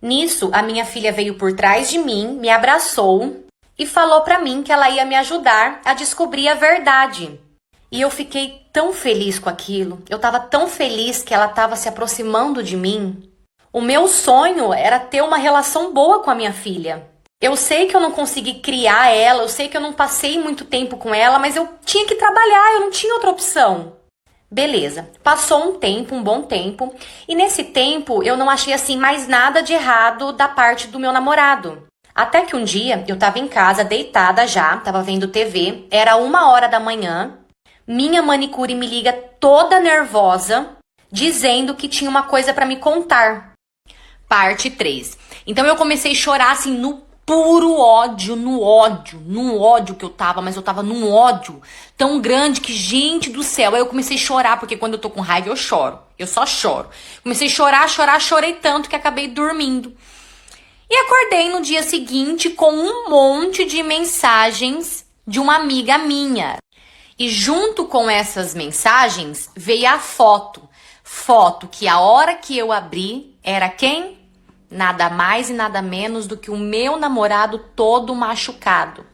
Nisso, a minha filha veio por trás de mim, me abraçou e falou pra mim que ela ia me ajudar a descobrir a verdade. E eu fiquei tão feliz com aquilo, eu tava tão feliz que ela tava se aproximando de mim. O meu sonho era ter uma relação boa com a minha filha. Eu sei que eu não consegui criar ela, eu sei que eu não passei muito tempo com ela, mas eu tinha que trabalhar, eu não tinha outra opção. Beleza, passou um tempo, um bom tempo, e nesse tempo eu não achei assim mais nada de errado da parte do meu namorado. Até que um dia eu tava em casa, deitada já, tava vendo TV, era 1h da manhã, minha manicure me liga toda nervosa, dizendo que tinha uma coisa pra me contar. Parte 3. Então eu comecei a chorar assim no puro ódio, no ódio que eu tava, mas eu tava num ódio tão grande que, gente do céu, aí eu comecei a chorar, porque quando eu tô com raiva eu choro, eu só choro. Comecei a chorar, chorei tanto que acabei dormindo. E acordei no dia seguinte com um monte de mensagens de uma amiga minha. E junto com essas mensagens veio a foto. Foto que a hora que eu abri era quem? Nada mais e nada menos do que o meu namorado todo machucado.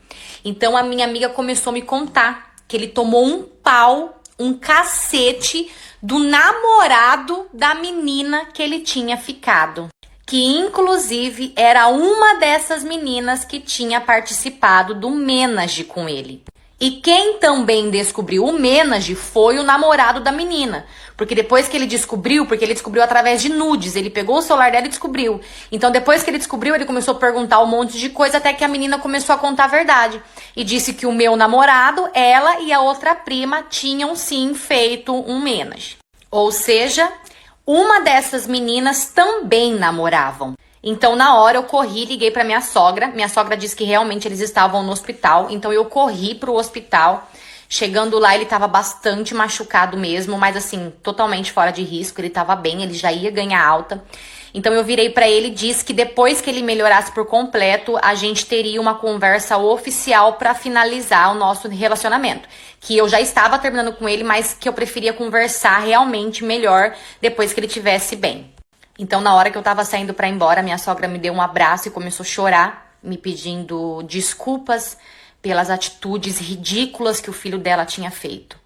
Então a minha amiga começou a me contar que ele tomou um pau, um cacete do namorado da menina que ele tinha ficado. Que inclusive era uma dessas meninas que tinha participado do Menage com ele. E quem também descobriu o Menage foi o namorado da menina. Porque depois que ele descobriu, porque ele descobriu através de nudes, ele pegou o celular dela e descobriu. Então depois que ele descobriu, ele começou a perguntar um monte de coisa, até que a menina começou a contar a verdade. E disse que o meu namorado, ela e a outra prima tinham sim feito um Menage. Ou seja, uma dessas meninas também namoravam. Então, na hora, eu corri, liguei pra minha sogra. Minha sogra disse que realmente eles estavam no hospital. Então, eu corri pro hospital. Chegando lá, ele tava bastante machucado mesmo, mas assim, totalmente fora de risco. Ele tava bem, ele já ia ganhar alta. Então, eu virei pra ele e disse que depois que ele melhorasse por completo, a gente teria uma conversa oficial pra finalizar o nosso relacionamento. Que eu já estava terminando com ele, mas que eu preferia conversar realmente melhor depois que ele estivesse bem. Então, na hora que eu tava saindo pra ir embora, minha sogra me deu um abraço e começou a chorar, me pedindo desculpas pelas atitudes ridículas que o filho dela tinha feito.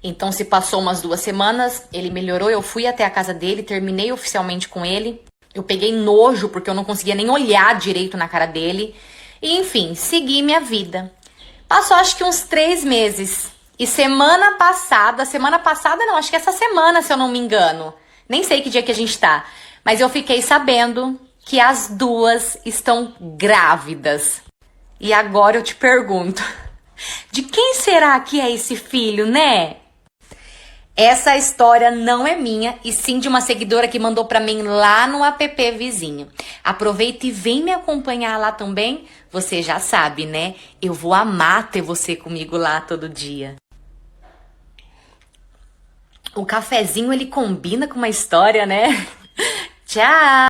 Então, se passou umas 2 semanas, ele melhorou, eu fui até a casa dele, terminei oficialmente com ele. Eu peguei nojo, porque eu não conseguia nem olhar direito na cara dele. E, enfim, segui minha vida. Passou, acho que uns 3 meses. E semana passada não, acho que essa semana, se eu não me engano. Nem sei que dia que a gente tá. Mas eu fiquei sabendo que as 2 estão grávidas. E agora eu te pergunto, de quem será que é esse filho, né? Essa história não é minha, e sim de uma seguidora que mandou pra mim lá no app vizinho. Aproveita e vem me acompanhar lá também. Você já sabe, né? Eu vou amar ter você comigo lá todo dia. O cafezinho, ele combina com uma história, né? Tchau!